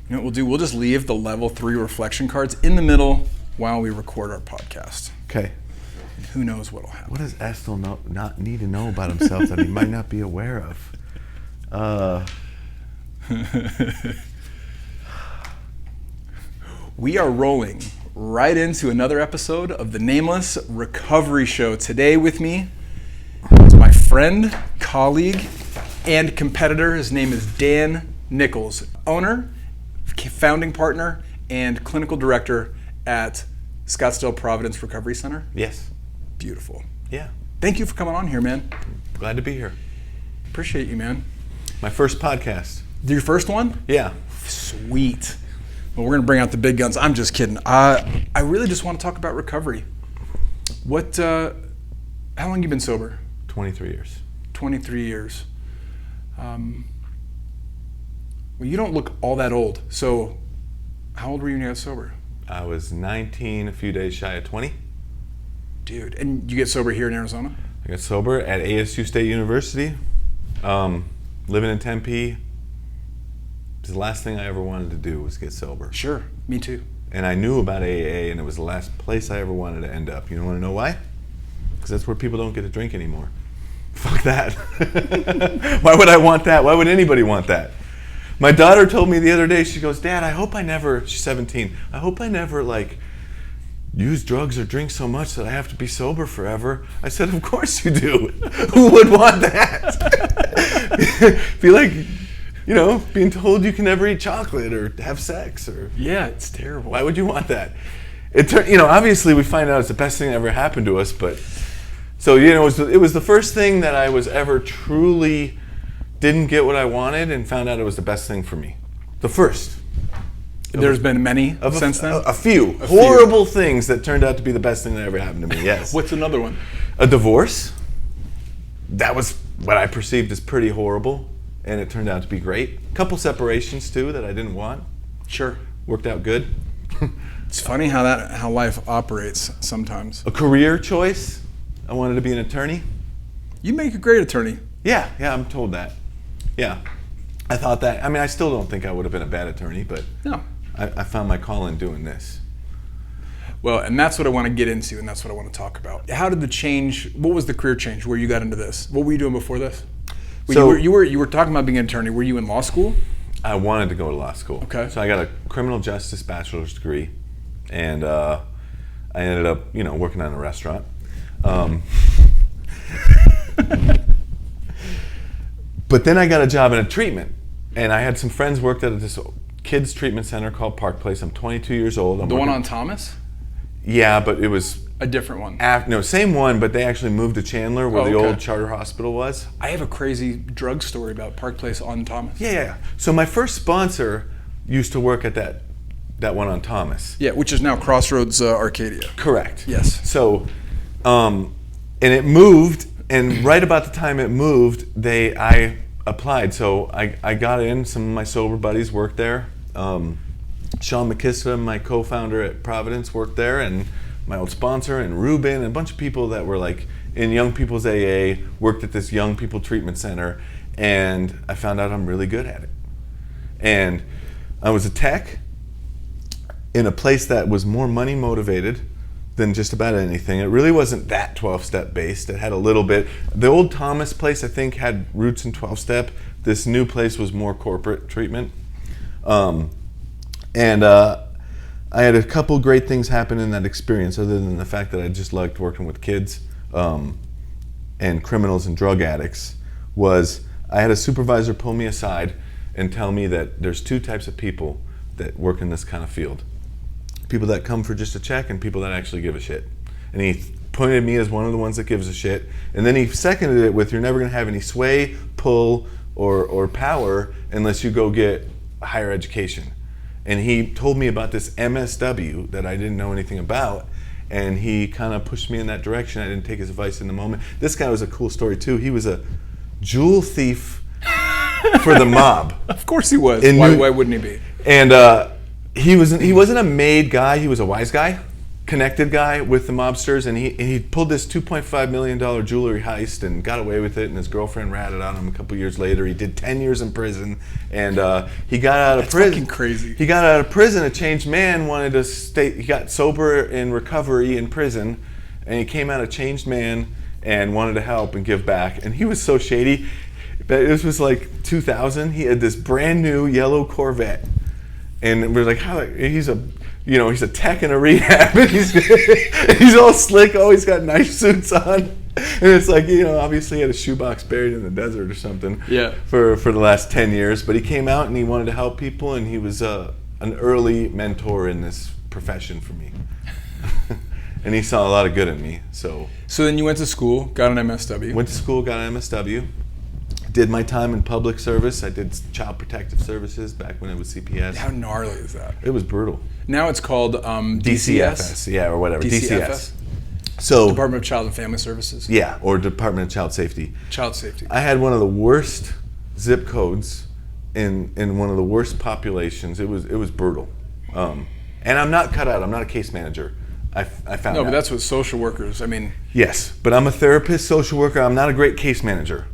You know what we'll do? We'll just leave the level 3 reflection cards in the middle while we record our podcast. Okay. And who knows what'll happen. What does Estil not need to know about himself that he might not be aware of? We are rolling right into another episode of the Nameless Recovery Show. Today with me is my friend, colleague, and competitor. His name is Dan Nichols, owner, founding partner, and clinical director at Scottsdale Providence Recovery Center. Yes. Beautiful. Yeah. Thank you for coming on here, man. Glad to be here. Appreciate you, man. My first podcast. Your first one? Yeah. Sweet. Well, we're going to bring out the big guns. I'm just kidding. I really just want to talk about recovery. How long you been sober? 23 years. 23 years. Well, you don't look all that old. So how old were you when you got sober? I was 19, a few days shy of 20. Dude, and you get sober here in Arizona? I got sober at ASU State University. Living in Tempe. The last thing I ever wanted to do was get sober. Sure, me too. And I knew about AA, and it was the last place I ever wanted to end up. You want to know why? Because that's where people don't get to drink anymore. Fuck that. Why would I want that? Why would anybody want that? My daughter told me the other day, she goes, Dad, I hope I never, she's 17, I hope I never use drugs or drink so much that I have to be sober forever. I said, of course you do. Who would want that? Be like, being told you can never eat chocolate or have sex or. Yeah, it's terrible. Why would you want that? Obviously we find out it's the best thing that ever happened to us, but so, it was the first thing that I was ever truly didn't get what I wanted and found out it was the best thing for me. The first. There's been many since then? A few. Horrible things that turned out to be the best thing that ever happened to me, yes. What's another one? A divorce. That was what I perceived as pretty horrible, and it turned out to be great. A couple separations, too, that I didn't want. Sure. Worked out good. It's funny how life operates sometimes. A career choice. I wanted to be an attorney. You make a great attorney. Yeah, I'm told that. Yeah. I thought that. I mean, I still don't think I would have been a bad attorney, but no. I found my calling doing this. Well, and that's what I want to get into, and that's what I want to talk about. How did what was the career change where you got into this? What were you doing before this? You were talking about being an attorney. Were you in law school? I wanted to go to law school. Okay. So I got a criminal justice bachelor's degree, and I ended up, working on a restaurant. But then I got a job in a treatment, and I had some friends worked at this kids treatment center called Park Place. I'm 22 years old. The one on Thomas? Yeah, but it was a different one. No, same one, but they actually moved to Chandler where the old charter hospital was. I have a crazy drug story about Park Place on Thomas. Yeah. So my first sponsor used to work at that one on Thomas. Yeah, which is now Crossroads Arcadia. Correct. Yes. So, and it moved. And right about the time it moved, I applied. So I got in. Some of my sober buddies worked there. Sean McKista, my co-founder at Providence, worked there, and my old sponsor, and Ruben, and a bunch of people that were in Young People's AA, worked at this Young People Treatment Center, and I found out I'm really good at it. And I was a tech in a place that was more money motivated than just about anything. It really wasn't that 12-step based. It had a little bit. The old Thomas place, I think, had roots in 12-step. This new place was more corporate treatment. I had a couple great things happen in that experience, other than the fact that I just liked working with kids and criminals and drug addicts. Was I had a supervisor pull me aside and tell me that there's two types of people that work in this kind of field. People that come for just a check and people that actually give a shit. And he pointed me as one of the ones that gives a shit. And then he seconded it with, you're never going to have any sway, pull, or power unless you go get a higher education. And he told me about this MSW that I didn't know anything about, and he kind of pushed me in that direction. I didn't take his advice in the moment. This guy was a cool story too. He was a jewel thief for the mob. Of course he was. Why wouldn't he be? And he wasn't a made guy. He was a wise guy. connected guy with the mobsters, and he pulled this $2.5 million jewelry heist and got away with it, and his girlfriend ratted on him a couple years later. He did 10 years in prison, and he got out of prison. Fucking crazy. He got out of prison, a changed man, wanted to stay. He got sober in recovery in prison, and he came out a changed man and wanted to help and give back. And he was so shady. This was like 2000. He had this brand new yellow Corvette, and we're like, how? He's a tech in a rehab, and he's all slick, always got nice suits on, and it's like, obviously he had a shoebox buried in the desert or something. Yeah. For the last 10 years, but he came out and he wanted to help people, and he was an early mentor in this profession for me, and he saw a lot of good in me. So then you went to school, got an MSW. Went to school, got an MSW. Did my time in public service. I did Child Protective Services back when it was CPS. How gnarly is that? It was brutal. Now it's called DCFS, yeah, or whatever. DCFS. So Department of Child and Family Services. Yeah, or Department of Child Safety. Child Safety. I had one of the worst zip codes in one of the worst populations. It was brutal. And I'm not cut out. I'm not a case manager. I found out. No, but that's what social workers. I mean. Yes, but I'm a therapist, social worker. I'm not a great case manager.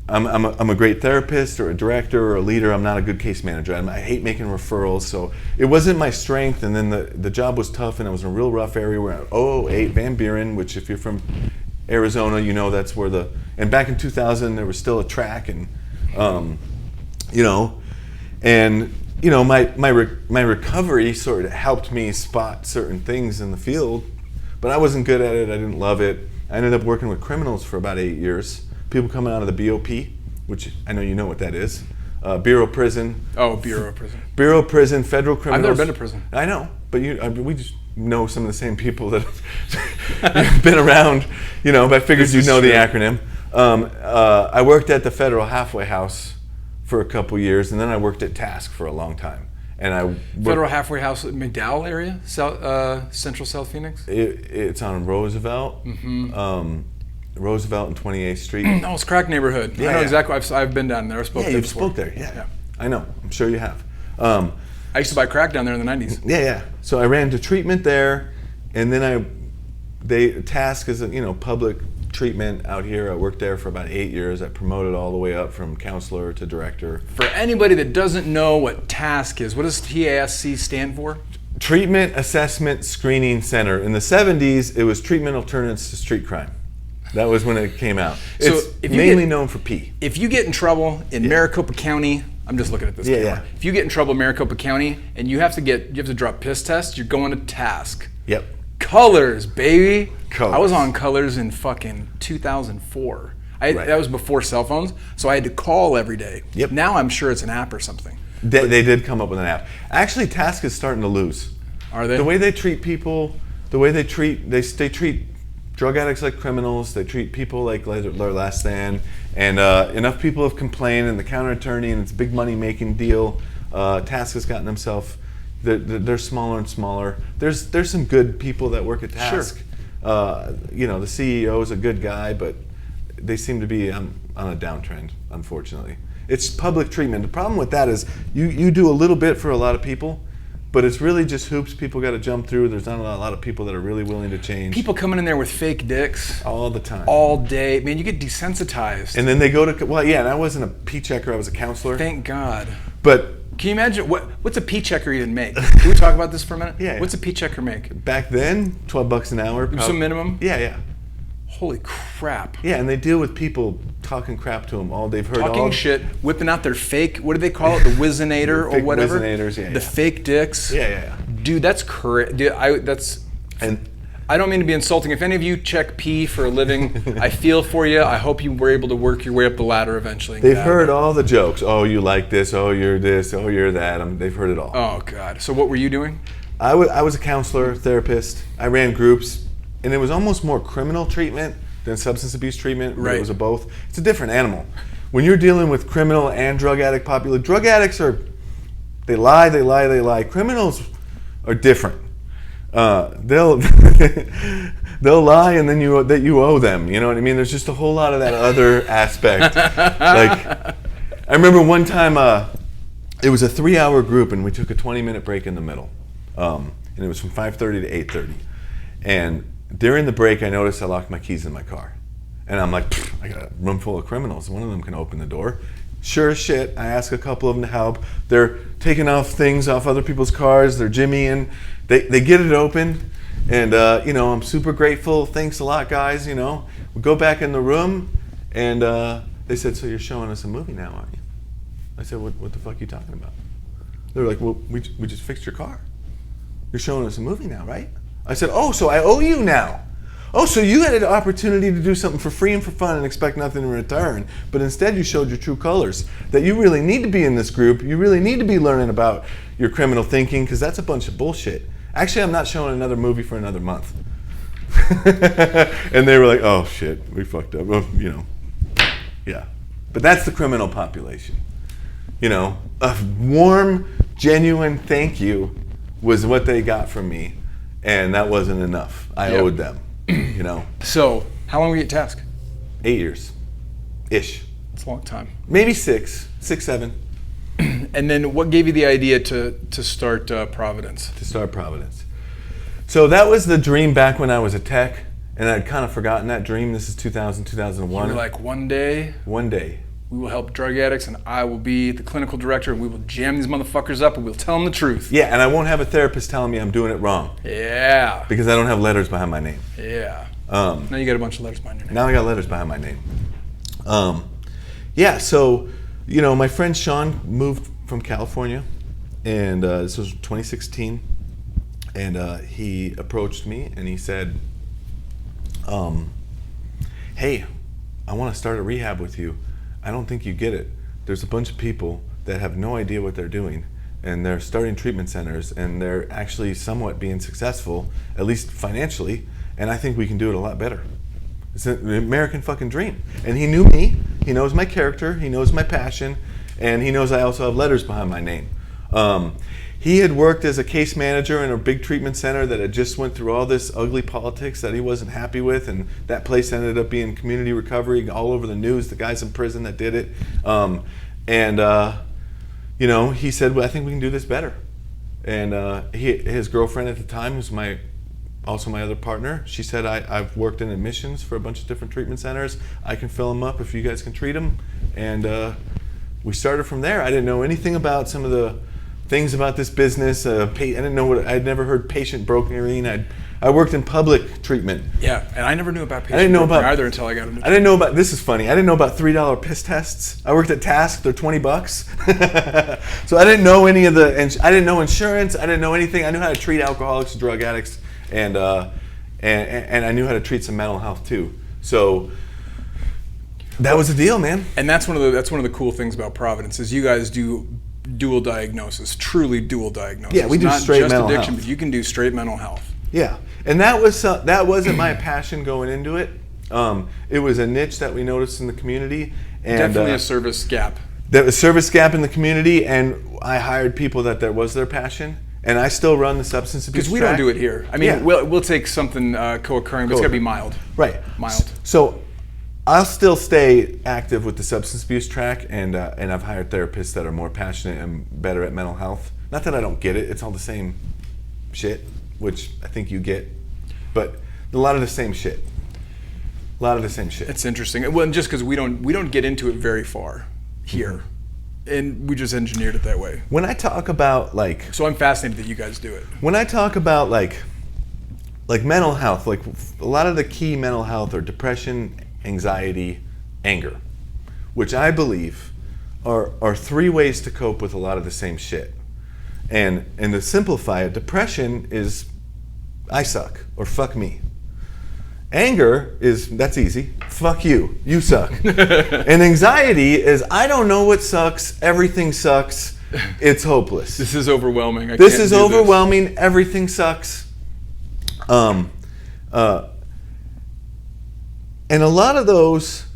I'm a great therapist or a director or a leader. I'm not a good case manager. I hate making referrals, so it wasn't my strength. And then the job was tough, and it was in a real rough area. We're at 008 Van Buren, which if you're from Arizona, that's where and back in 2000 there was still a track, and my recovery sort of helped me spot certain things in the field, but I wasn't good at it. I didn't love it. I ended up working with criminals for about 8 years. People coming out of the BOP, which I know you know what that is. Bureau of Prison. Oh, Bureau of Prison. Bureau of Prison, federal criminals. I've never been to prison. I know, but we just know some of the same people that have been around, but I figured you'd know the acronym. I worked at the Federal Halfway House for a couple years, and then I worked at Task for a long time. And Federal Halfway House, McDowell area, Central South Phoenix? It's on Roosevelt. Mm-hmm. Roosevelt and 28th Street. Oh, it's crack neighborhood. Yeah, I know exactly. I've been down there. I spoke there. Yeah, you before. spoke there. Yeah, I know. I'm sure you have. I used to buy crack down there in the 90s. Yeah. So I ran to treatment there, and then Task is public treatment out here. I worked there for about 8 years. I promoted all the way up from counselor to director. For anybody that doesn't know what Task is, what does TASC stand for? Treatment Assessment Screening Center. In the 70s, it was Treatment Alternatives to Street Crime. That was when it came out. It's mainly known for P. If you get in trouble in Maricopa County, I'm just looking at this camera. Yeah. If you get in trouble in Maricopa County and you have to drop piss tests, you're going to Task. Yep. Colors, baby. Colors. I was on Colors in fucking 2004. That was before cell phones, so I had to call every day. Yep. Now I'm sure it's an app or something. They did come up with an app. Actually, Task is starting to lose. Are they? The way they treat people, they treat drug addicts like criminals. They treat people like their last stand. And enough people have complained, and the counter attorney, and it's a big money making deal. Task has gotten themselves. They're smaller and smaller. There's some good people that work at Task. Sure. The CEO is a good guy, but they seem to be on a downtrend, unfortunately. It's public treatment. The problem with that is you do a little bit for a lot of people, but it's really just hoops people got to jump through. There's not a lot of people that are really willing to change. People coming in there with fake dicks. All the time. All day. Man, you get desensitized. And then they go to, and I wasn't a P checker, I was a counselor. Thank God. But can you imagine, what's a P checker even make? Can we talk about this for a minute? Yeah. What's a P checker make? Back then, $12 an hour. Some minimum? Yeah. Holy crap. Yeah, and they deal with people talking crap to them all. They've heard talking shit, whipping out their fake, what do they call it? The Whizzinator or whatever? Whizzanators, yeah. The fake dicks. Yeah. Dude, that's correct. Dude, I don't mean to be insulting. If any of you check P for a living, I feel for you. I hope you were able to work your way up the ladder eventually. They've heard all the jokes. Oh, you like this. Oh, you're this. Oh, you're that. They've heard it all. Oh, God. So what were you doing? I was a counselor, therapist. I ran groups, and it was almost more criminal treatment than substance abuse treatment. Right. It was a both. It's a different animal. When you're dealing with criminal and drug addict population, drug addicts they lie. Criminals are different. They'll lie, and then you owe them. You know what I mean? There's just a whole lot of that other aspect. Like, I remember one time it was a 3-hour group, and we took a 20-minute break in the middle, and it was from 5:30 to 8:30. And during the break, I noticed I locked my keys in my car. And I'm like, I got a room full of criminals. One of them can open the door. Sure as shit, I ask a couple of them to help. They're taking off things off other people's cars. They're jimmying. They get it open. And, I'm super grateful. Thanks a lot, guys. We go back in the room, and they said, so you're showing us a movie now, aren't you? I said, what the fuck are you talking about? They're like, well, we just fixed your car. You're showing us a movie now, right? I said, oh, so I owe you now. Oh, so you had an opportunity to do something for free and for fun and expect nothing in return, but instead you showed your true colors, that you really need to be in this group. You really need to be learning about your criminal thinking, because that's a bunch of bullshit. Actually, I'm not showing another movie for another month. And they were like, oh shit, we fucked up. Well, yeah. But that's the criminal population. A warm, genuine thank you was what they got from me, and that wasn't enough. I owed them, So, how long were you at task? 8 years-ish. It's a long time. Maybe 6, 7. And then what gave you the idea to start Providence? To start Providence. So that was the dream back when I was a tech, and I'd kind of forgotten that dream. This is 2000, 2001. You were like, one day, we will help drug addicts, and I will be the clinical director, and we will jam these motherfuckers up, and we'll tell them the truth. Yeah, and I won't have a therapist telling me I'm doing it wrong. Yeah. Because I don't have letters behind my name. Yeah. Now you got a bunch of letters behind your name. Now I got letters behind my name. So, my friend Sean moved from California, and this was 2016, and he approached me, and he said, hey, I want to start a rehab with you. I don't think you get it. There's a bunch of people that have no idea what they're doing, and they're starting treatment centers, and they're actually somewhat being successful, at least financially, and I think we can do it a lot better. It's an American fucking dream. And he knew me, he knows my character, he knows my passion, and he knows I also have letters behind my name. He had worked as a case manager in a big treatment center that had just went through all this ugly politics that he wasn't happy with, and that place ended up being community recovery all over the news, the guys in prison that did it. He said, well, I think we can do this better. And his girlfriend at the time, who's also my other partner, she said, I've worked in admissions for a bunch of different treatment centers. I can fill them up if you guys can treat them. And we started from there. I didn't know anything about some of the things about this business. I didn't know I'd never heard patient brokering. I worked in public treatment. Yeah, and I never knew about patient brokering either until I got into treatment. This is funny, I didn't know about $3 piss tests. I worked at Task, they're $20. So I didn't know any of I didn't know insurance, I didn't know anything. I knew how to treat alcoholics and drug addicts, and I knew how to treat some mental health too. So that was the deal, man. And that's one of the cool things about Providence is you guys do dual diagnosis, truly dual diagnosis. Yeah, we do straight mental health. Not just addiction, but you can do straight mental health. Yeah, and that wasn't my passion going into it. It was a niche that we noticed in the community, and definitely a service gap. There was a service gap in the community, and I hired people that was their passion. And I still run the substance abuse because we don't do it here. I mean, we'll take something co-occurring, but it's got to be mild. Right. Mild. So I'll still stay active with the substance abuse track, and I've hired therapists that are more passionate and better at mental health. Not that I don't get it; it's all the same shit, which I think you get, but a lot of the same shit. A lot of the same shit. It's interesting. Well, and just because we don't get into it very far here, and we just engineered it that way. When I talk about so I'm fascinated that you guys do it. When I talk about like mental health, like a lot of the key mental health are depression, anxiety, anger, which I believe are three ways to cope with a lot of the same shit. And to simplify it, depression is I suck or fuck me. Anger that's easy. Fuck you. You suck. And anxiety is I don't know what sucks. Everything sucks. It's hopeless. This is overwhelming. This is overwhelming. Everything sucks. And a lot of those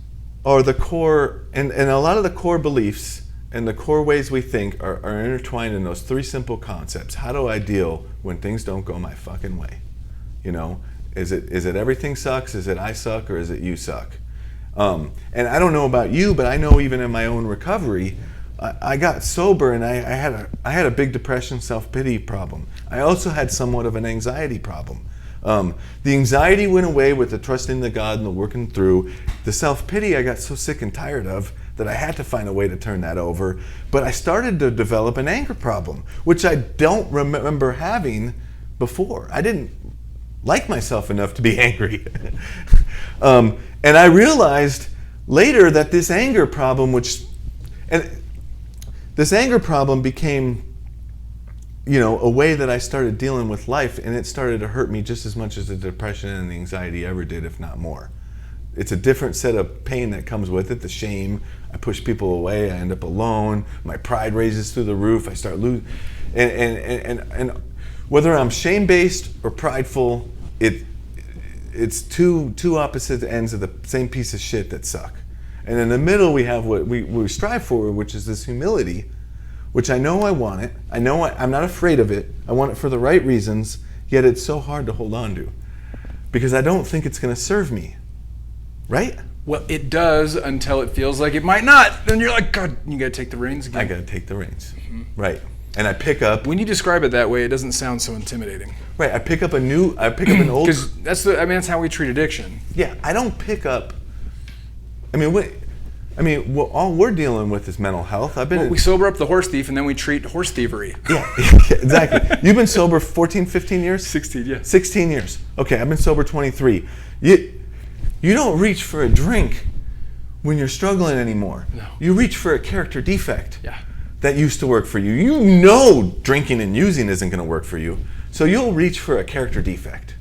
are the core, and a lot of the core beliefs and the core ways we think are intertwined in those three simple concepts. How do I deal when things don't go my fucking way? Is it everything sucks? Is it I suck? Or is it you suck? And I don't know about you, but I know even in my own recovery, I got sober and I had a big depression, self-pity problem. I also had somewhat of an anxiety problem. The anxiety went away with the trusting the God and the working through. The self-pity I got so sick and tired of that I had to find a way to turn that over. But I started to develop an anger problem, which I don't remember having before. I didn't like myself enough to be angry. And I realized later that this anger problem became, a way that I started dealing with life, and it started to hurt me just as much as the depression and the anxiety ever did, if not more. It's a different set of pain that comes with it, the shame. I push people away, I end up alone, my pride raises through the roof, I start losing. And whether I'm shame-based or prideful, it's two opposite ends of the same piece of shit that suck. And in the middle we have what we strive for, which is this humility, which I know I want it. I know I'm not afraid of it. I want it for the right reasons, yet it's so hard to hold on to because I don't think it's going to serve me. Right? Well, it does until it feels like it might not. Then you're like, God, you got to take the reins again. I got to take the reins. Mm-hmm. Right. And I pick up. When you describe it that way, it doesn't sound so intimidating. Right. I pick up an old. Because that's how we treat addiction. Yeah. I don't pick up. All we're dealing with is mental health. We sober up the horse thief and then we treat horse thievery. Yeah, exactly. You've been sober 14, 15 years? 16, yeah. 16 years. Okay, I've been sober 23. You don't reach for a drink when you're struggling anymore. No. You reach for a character defect yeah. that used to work for you. You know drinking and using isn't going to work for you, so you'll reach for a character defect.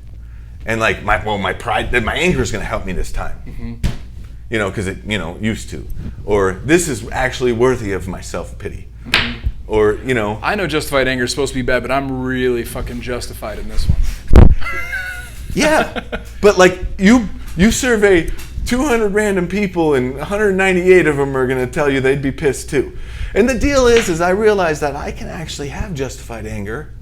And like, my pride, my anger is going to help me this time. Mm-hmm. Because it, used to. Or this is actually worthy of my self-pity. Mm-hmm. Or, I know justified anger is supposed to be bad, but I'm really fucking justified in this one. Yeah, but like you survey 200 random people and 198 of them are going to tell you they'd be pissed too. And the deal is I realize that I can actually have justified anger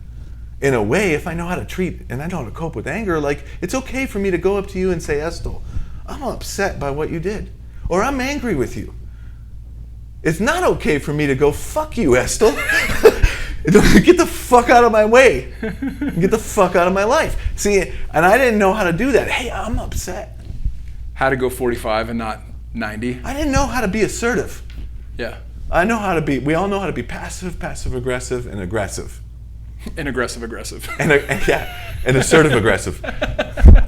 in a way if I know how to treat and I know how to cope with anger. Like, it's okay for me to go up to you and say, Estil, I'm upset by what you did, or I'm angry with you. It's not okay for me to go, fuck you, Estil. Get the fuck out of my way. Get the fuck out of my life. See, and I didn't know how to do that. Hey, I'm upset. How to go 45 and not 90. I didn't know how to be assertive. Yeah. We all know how to be passive, passive-aggressive, and aggressive. And aggressive-aggressive. And assertive-aggressive.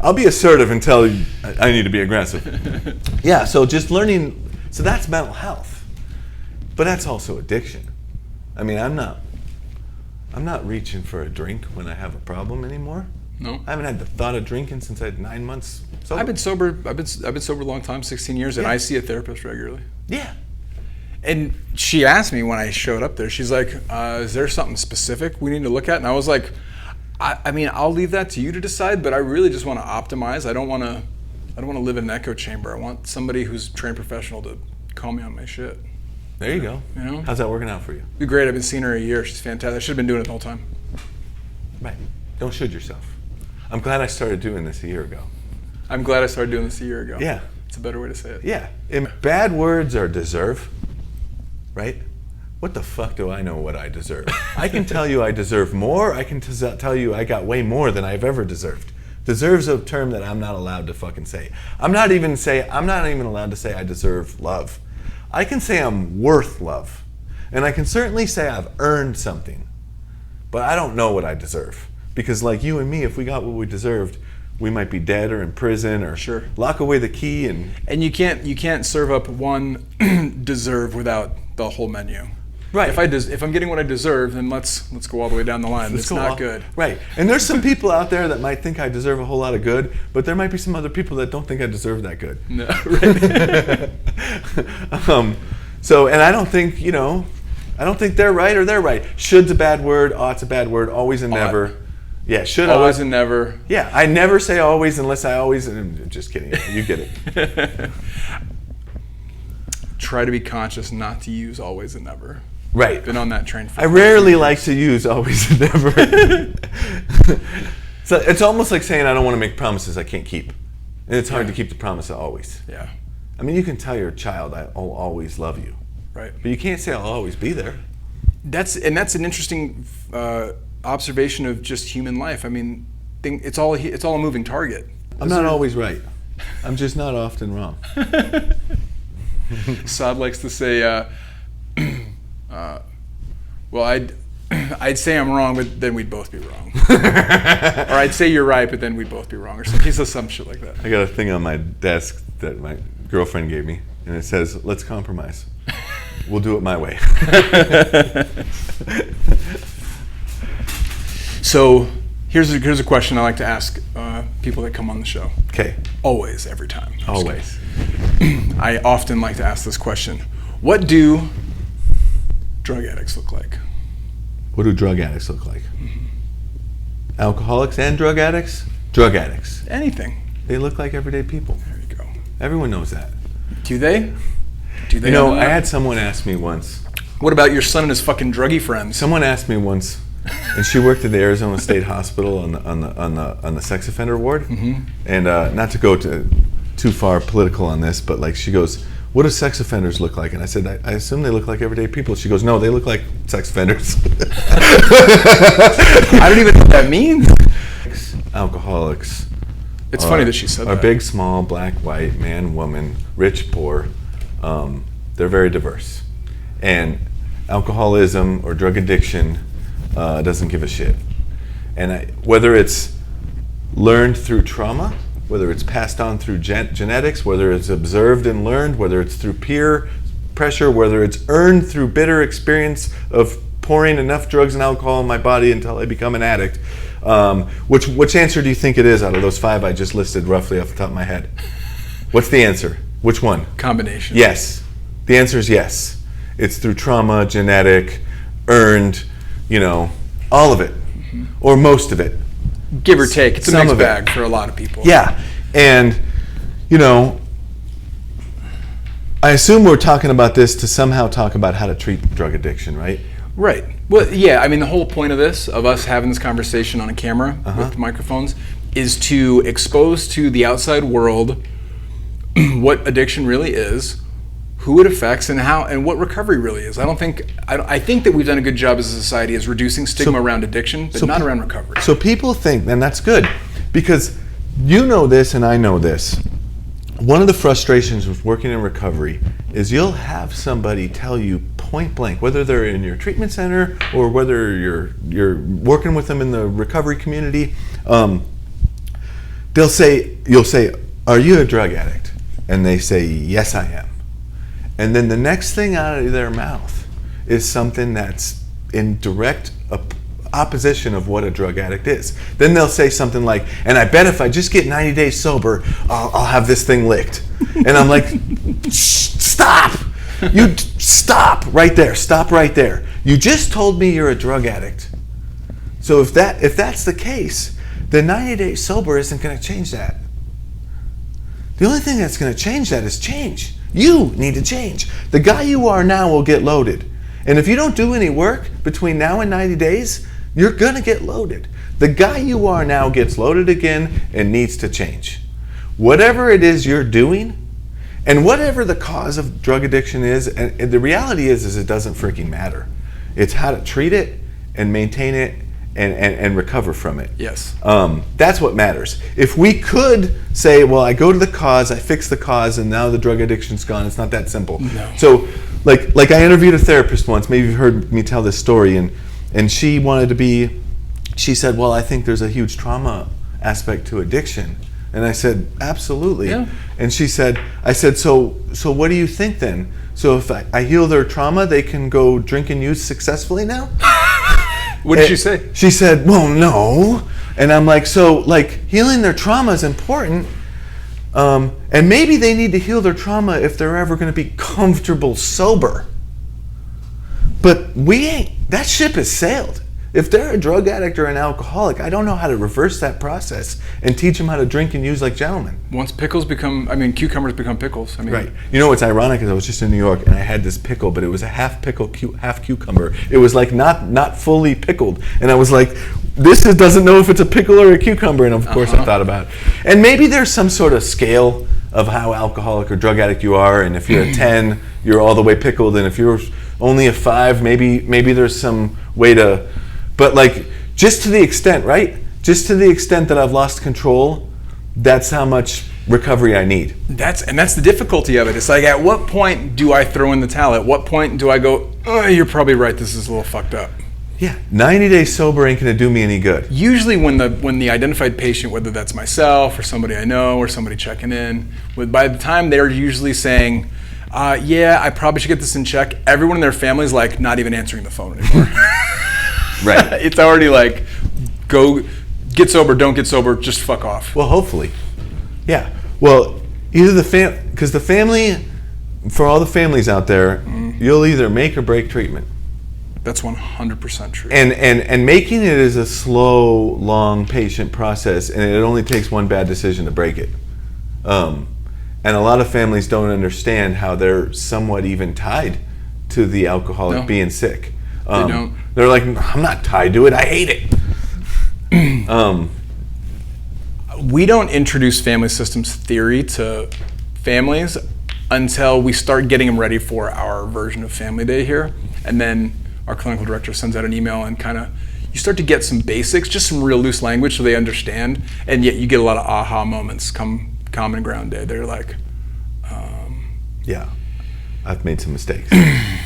I'll be assertive until I need to be aggressive. Yeah, so just learning, so that's mental health. But that's also addiction. I mean, I'm not reaching for a drink when I have a problem anymore. No. I haven't had the thought of drinking since I had 9 months sober. I've been sober a long time, 16 years, and I see a therapist regularly. Yeah. And she asked me when I showed up there, she's like, is there something specific we need to look at? And I was like, I'll leave that to you to decide, but I really just want to optimize. I don't want to live in an echo chamber. I want somebody who's trained professional to call me on my shit. There you go. How's that working out for you? It'd be great. I've been seeing her a year. She's fantastic. I should have been doing it the whole time. Right. Don't should yourself. I'm glad I started doing this a year ago. I'm glad I started doing this a year ago. Yeah. It's a better way to say it. Yeah. And bad words are deserve, right? What the fuck do I know what I deserve? I can tell you I deserve more. I can tell you I got way more than I've ever deserved. Deserves a term that I'm not allowed to fucking say. I'm not even allowed to say I deserve love. I can say I'm worth love. And I can certainly say I've earned something. But I don't know what I deserve. Because like you and me, if we got what we deserved, we might be dead or in prison or sure. Lock away the key and you can't serve up one deserve without the whole menu. Right. If I'm getting what I deserve, then let's go all the way down the line. It's not good. Right. And there's some people out there that might think I deserve a whole lot of good, but there might be some other people that don't think I deserve that good. No. Right. And I don't think, I don't think they're right or they're right. Should's a bad word, ought's a bad word, always and never. Yeah, should always and never. Yeah, I never say always unless I always. Just kidding. You get it. Try to be conscious not to use always and never. Right. Been on that train for I rarely like to use always and never. So it's almost like saying I don't want to make promises I can't keep. And it's hard to keep the promise of always. Yeah. I mean, you can tell your child I'll always love you. Right. But you can't say I'll always be there. That's an interesting observation of just human life. I mean, it's all a moving target. I'm not always right. I'm just not often wrong. Saad likes to say, well, I'd say I'm wrong, but then we'd both be wrong. Or I'd say you're right, but then we'd both be wrong. Or something. He says some shit like that. I got a thing on my desk that my girlfriend gave me, and it says, "Let's compromise. We'll do it my way." So here's a question I like to ask people that come on the show. Okay. Always, every time. Always. I often like to ask this question. What do drug addicts look like? What do drug addicts look like? Alcoholics and drug addicts? Drug addicts. Anything. They look like everyday people. There you go. Everyone knows that. Do they? Do they? You know, I had someone ask me once. What about your son and his fucking druggie friends? Someone asked me once, and she worked at the Arizona State Hospital on the sex offender ward. Mm-hmm. And not to go too far political on this, but like she goes, "What do sex offenders look like?" And I said, I assume they look like everyday people. She goes, "No, they look like sex offenders." I don't even know what that means. Alcoholics. It's funny that she said that. Are big, small, black, white, man, woman, rich, poor. They're very diverse. And alcoholism or drug addiction doesn't give a shit. And whether it's learned through trauma, whether it's passed on through genetics, whether it's observed and learned, whether it's through peer pressure, whether it's earned through bitter experience of pouring enough drugs and alcohol in my body until I become an addict. Which answer do you think it is out of those 5 I just listed roughly off the top of my head? What's the answer? Which one? Combination. Yes. The answer is yes. It's through trauma, genetic, earned, all of it. Mm-hmm. Or most of it. Give or take. It's a mixed bag for a lot of people. Yeah. And, I assume we're talking about this to somehow talk about how to treat drug addiction, right? Right. Well, yeah, I mean, the whole point of this, of us having this conversation on a camera with microphones, is to expose to the outside world what addiction really is, who it affects, and how, and what recovery really is. I think that we've done a good job as a society as reducing stigma around addiction, but not around recovery. So people think, and that's good, because you know this and I know this. One of the frustrations with working in recovery is you'll have somebody tell you point blank, whether they're in your treatment center or whether you're working with them in the recovery community, you'll say, "Are you a drug addict?" And they say, "Yes, I am." And then the next thing out of their mouth is something that's in direct opposition of what a drug addict is. Then they'll say something like, "And I bet if I just get 90 days sober, I'll have this thing licked." And I'm like, stop! You stop right there. Stop right there. You just told me you're a drug addict. So if that's the case, then 90 days sober isn't going to change that. The only thing that's going to change that is change. You need to change. The guy you are now will get loaded. And if you don't do any work between now and 90 days, you're going to get loaded. The guy you are now gets loaded again and needs to change. Whatever it is you're doing, and whatever the cause of drug addiction is, and the reality is it doesn't freaking matter. It's how to treat it and maintain it and recover from it. Yes. That's what matters. If we could say, well, I go to the cause, I fix the cause, and now the drug addiction's gone, it's not that simple. No. So, like I interviewed a therapist once, maybe you've heard me tell this story, and she said, well, I think there's a huge trauma aspect to addiction. And I said, absolutely. Yeah. And I said, so what do you think then? So if I heal their trauma, they can go drink and use successfully now? What did you say? She said, well, no. And I'm like, so healing their trauma is important. And maybe they need to heal their trauma if they're ever going to be comfortable sober. But that ship has sailed. If they're a drug addict or an alcoholic, I don't know how to reverse that process and teach them how to drink and use like gentlemen. Once cucumbers become pickles. Right. You know what's ironic is I was just in New York and I had this pickle, but it was a half pickle, half cucumber. It was not fully pickled. And I was like, this doesn't know if it's a pickle or a cucumber. And of course I thought about it. And maybe there's some sort of scale of how alcoholic or drug addict you are. And if you're a 10, you're all the way pickled. And if you're only a 5, maybe there's some way to... But just to the extent, right? just to the extent that I've lost control, that's how much recovery I need. That's the difficulty of it. It's like, at what point do I throw in the towel? At what point do I go, oh, you're probably right, this is a little fucked up? Yeah, 90 days sober ain't gonna do me any good. Usually when the identified patient, whether that's myself or somebody I know or somebody checking in, by the time they're usually saying, yeah, I probably should get this in check, everyone in their family's like not even answering the phone anymore. Right. It's already like, go get sober, don't get sober, just fuck off. Well, hopefully. Yeah. Well, either because the family, for all the families out there, you'll either make or break treatment. That's 100% true. And making it is a slow, long, patient process, and it only takes one bad decision to break it. And a lot of families don't understand how they're somewhat even tied to the alcoholic being sick. They don't. They're like, I'm not tied to it, I hate it. We don't introduce family systems theory to families until we start getting them ready for our version of Family Day here. And then our clinical director sends out an email and kind of, you start to get some basics, just some real loose language so they understand. And yet you get a lot of aha moments come Common Ground Day. They're like, yeah, I've made some mistakes.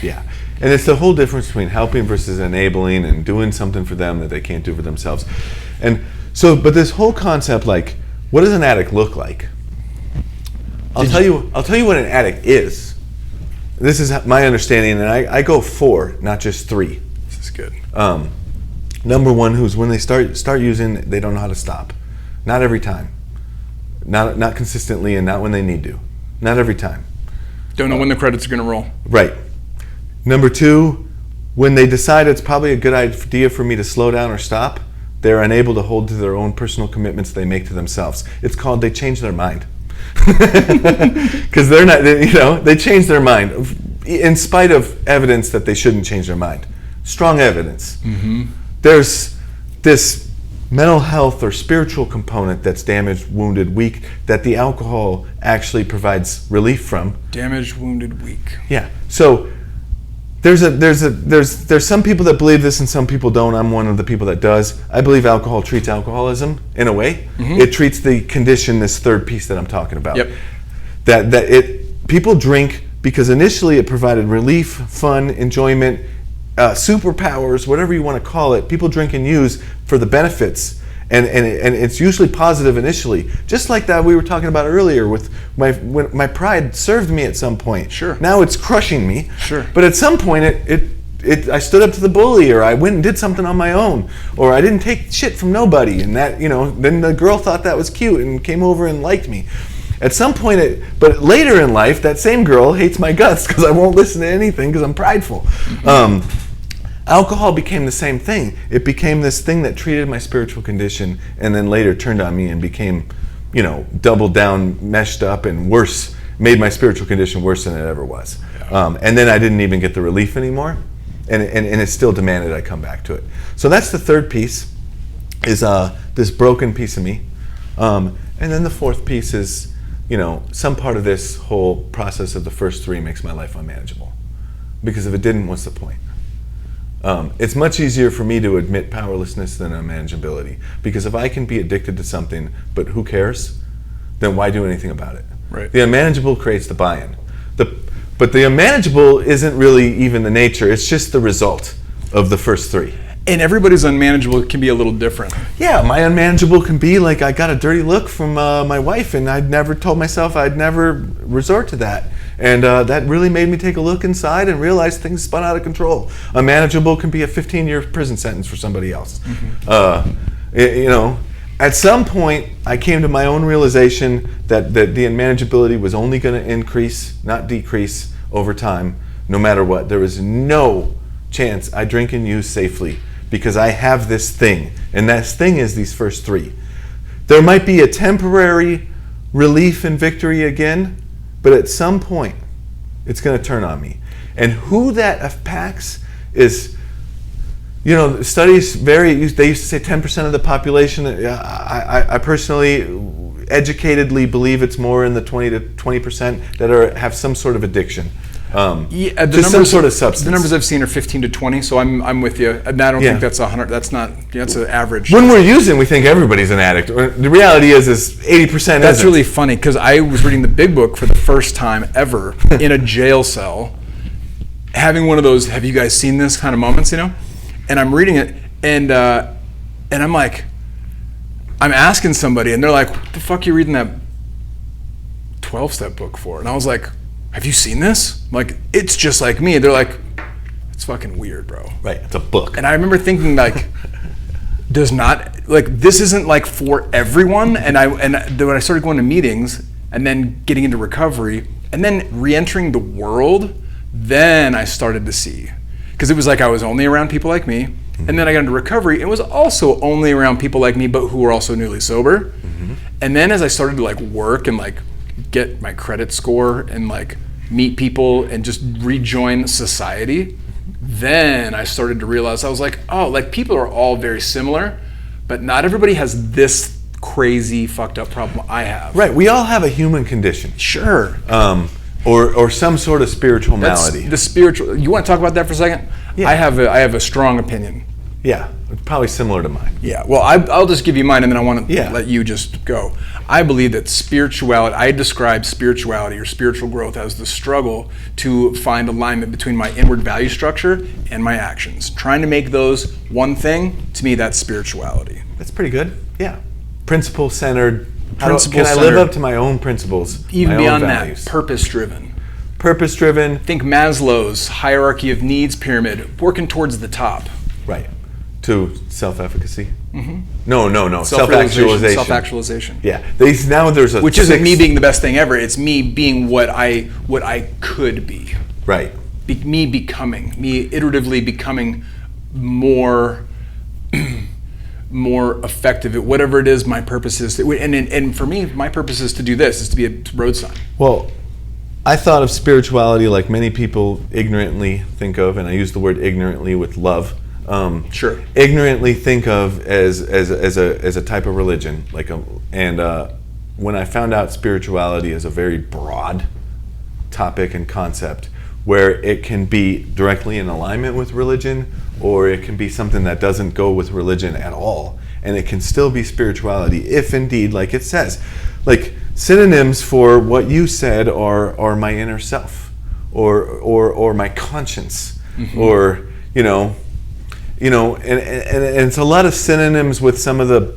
Yeah. And it's the whole difference between helping versus enabling and doing something for them that they can't do for themselves. And so, but this whole concept, like, what does an addict look like? I'll tell you what an addict is. This is my understanding, and I go 4, not just 3. This is good. Number 1, who's when they start using, they don't know how to stop. Not every time. Not consistently, and not when they need to. Not every time. Don't know when the credits are going to roll. Right. Number 2, when they decide it's probably a good idea for me to slow down or stop, they're unable to hold to their own personal commitments they make to themselves. It's called they change their mind. Because they're not, they change their mind in spite of evidence that they shouldn't change their mind. Strong evidence. Mm-hmm. There's this mental health or spiritual component that's damaged, wounded, weak, that the alcohol actually provides relief from. Damaged, wounded, weak. Yeah. So there's some people that believe this and some people don't. I'm one of the people that does. I believe alcohol treats alcoholism in a way. Mm-hmm. It treats the condition, this third piece that I'm talking about. Yep. That people drink because initially it provided relief, fun, enjoyment, superpowers, whatever you want to call it. People drink and use for the benefits. And it's usually positive initially. Just like that we were talking about earlier with when my pride served me at some point. Sure. Now it's crushing me. Sure. But at some point I stood up to the bully, or I went and did something on my own, or I didn't take shit from nobody, and that, then the girl thought that was cute and came over and liked me. At some point, but later in life, that same girl hates my guts because I won't listen to anything because I'm prideful. Mm-hmm. Alcohol became the same thing. It became this thing that treated my spiritual condition and then later turned on me and became, doubled down, meshed up, and worse, made my spiritual condition worse than it ever was. Yeah. And then I didn't even get the relief anymore, and it still demanded I come back to it. So that's the third piece, is this broken piece of me. And then the fourth piece is, some part of this whole process of the first 3 makes my life unmanageable. Because if it didn't, what's the point? It's much easier for me to admit powerlessness than unmanageability. Because if I can be addicted to something, but who cares, then why do anything about it? Right. The unmanageable creates the buy-in. But the unmanageable isn't really even the nature, it's just the result of the first 3. And everybody's unmanageable can be a little different. Yeah, my unmanageable can be like I got a dirty look from my wife, and I'd never told myself I'd never resort to that. And that really made me take a look inside and realize things spun out of control. Unmanageable can be a 15-year prison sentence for somebody else. Mm-hmm. At some point, I came to my own realization that the unmanageability was only going to increase, not decrease, over time, no matter what. There was no chance I drink and use safely because I have this thing, and that thing is these first 3. There might be a temporary relief and victory again, but at some point, it's going to turn on me. And who that impacts is, studies vary. They used to say 10% of the population. I personally, educatedly believe it's more in the 20% that have some sort of addiction. Yeah, just some sort of substance. The numbers I've seen are 15 to 20, so I'm with you. And I don't think that's 100. That's an average. When we're using, we think everybody's an addict. The reality is 80%. That's really funny because I was reading the Big Book for the first time ever in a jail cell, having one of those "Have you guys seen this?" kind of moments, And I'm reading it, and I'm like, I'm asking somebody, and they're like, "What the fuck are you reading that 12-step book for?" And I was like, "Have you seen this?" I'm like, it's just like me. They're like, "It's fucking weird, bro." Right, it's a book. And I remember thinking like, this isn't like for everyone. And then when I started going to meetings and then getting into recovery and then re-entering the world, then I started to see, because it was like I was only around people like me. Mm-hmm. And then I got into recovery. It was also only around people like me, but who were also newly sober. Mm-hmm. And then as I started to like work and like get my credit score and like meet people and just rejoin society, then I started to realize, I was like, oh, like people are all very similar, but not everybody has this crazy fucked up problem I have. Right, we all have a human condition. Sure. Or some sort of spiritual malady. The spiritual. You want to talk about that for a second? Yeah. I have a strong opinion. Yeah, probably similar to mine. Yeah, well, I'll just give you mine, and then I want to let you just go. I believe that spirituality, I describe spirituality or spiritual growth as the struggle to find alignment between my inward value structure and my actions. Trying to make those one thing, to me, that's spirituality. That's pretty good, yeah. Principle-centered. Can I live up to my own principles, even my beyond own values? That, purpose-driven. Purpose-driven. Think Maslow's hierarchy of needs pyramid, working towards the top. Right. To self-efficacy? Mm-hmm. No. Self-actualization. Self-actualization. Yeah. Now there's a which isn't me being the best thing ever. It's me being what I could be. Right. Me iteratively becoming more effective at whatever it is my purpose is. And for me, my purpose is to do this, is to be a road sign. Well, I thought of spirituality like many people ignorantly think of, and I use the word ignorantly with love. Sure. Ignorantly think of as a type of religion, when I found out spirituality is a very broad topic and concept, where it can be directly in alignment with religion, or it can be something that doesn't go with religion at all, and it can still be spirituality if indeed, like it says, like synonyms for what you said are my inner self, or my conscience, mm-hmm. or and it's a lot of synonyms with some of the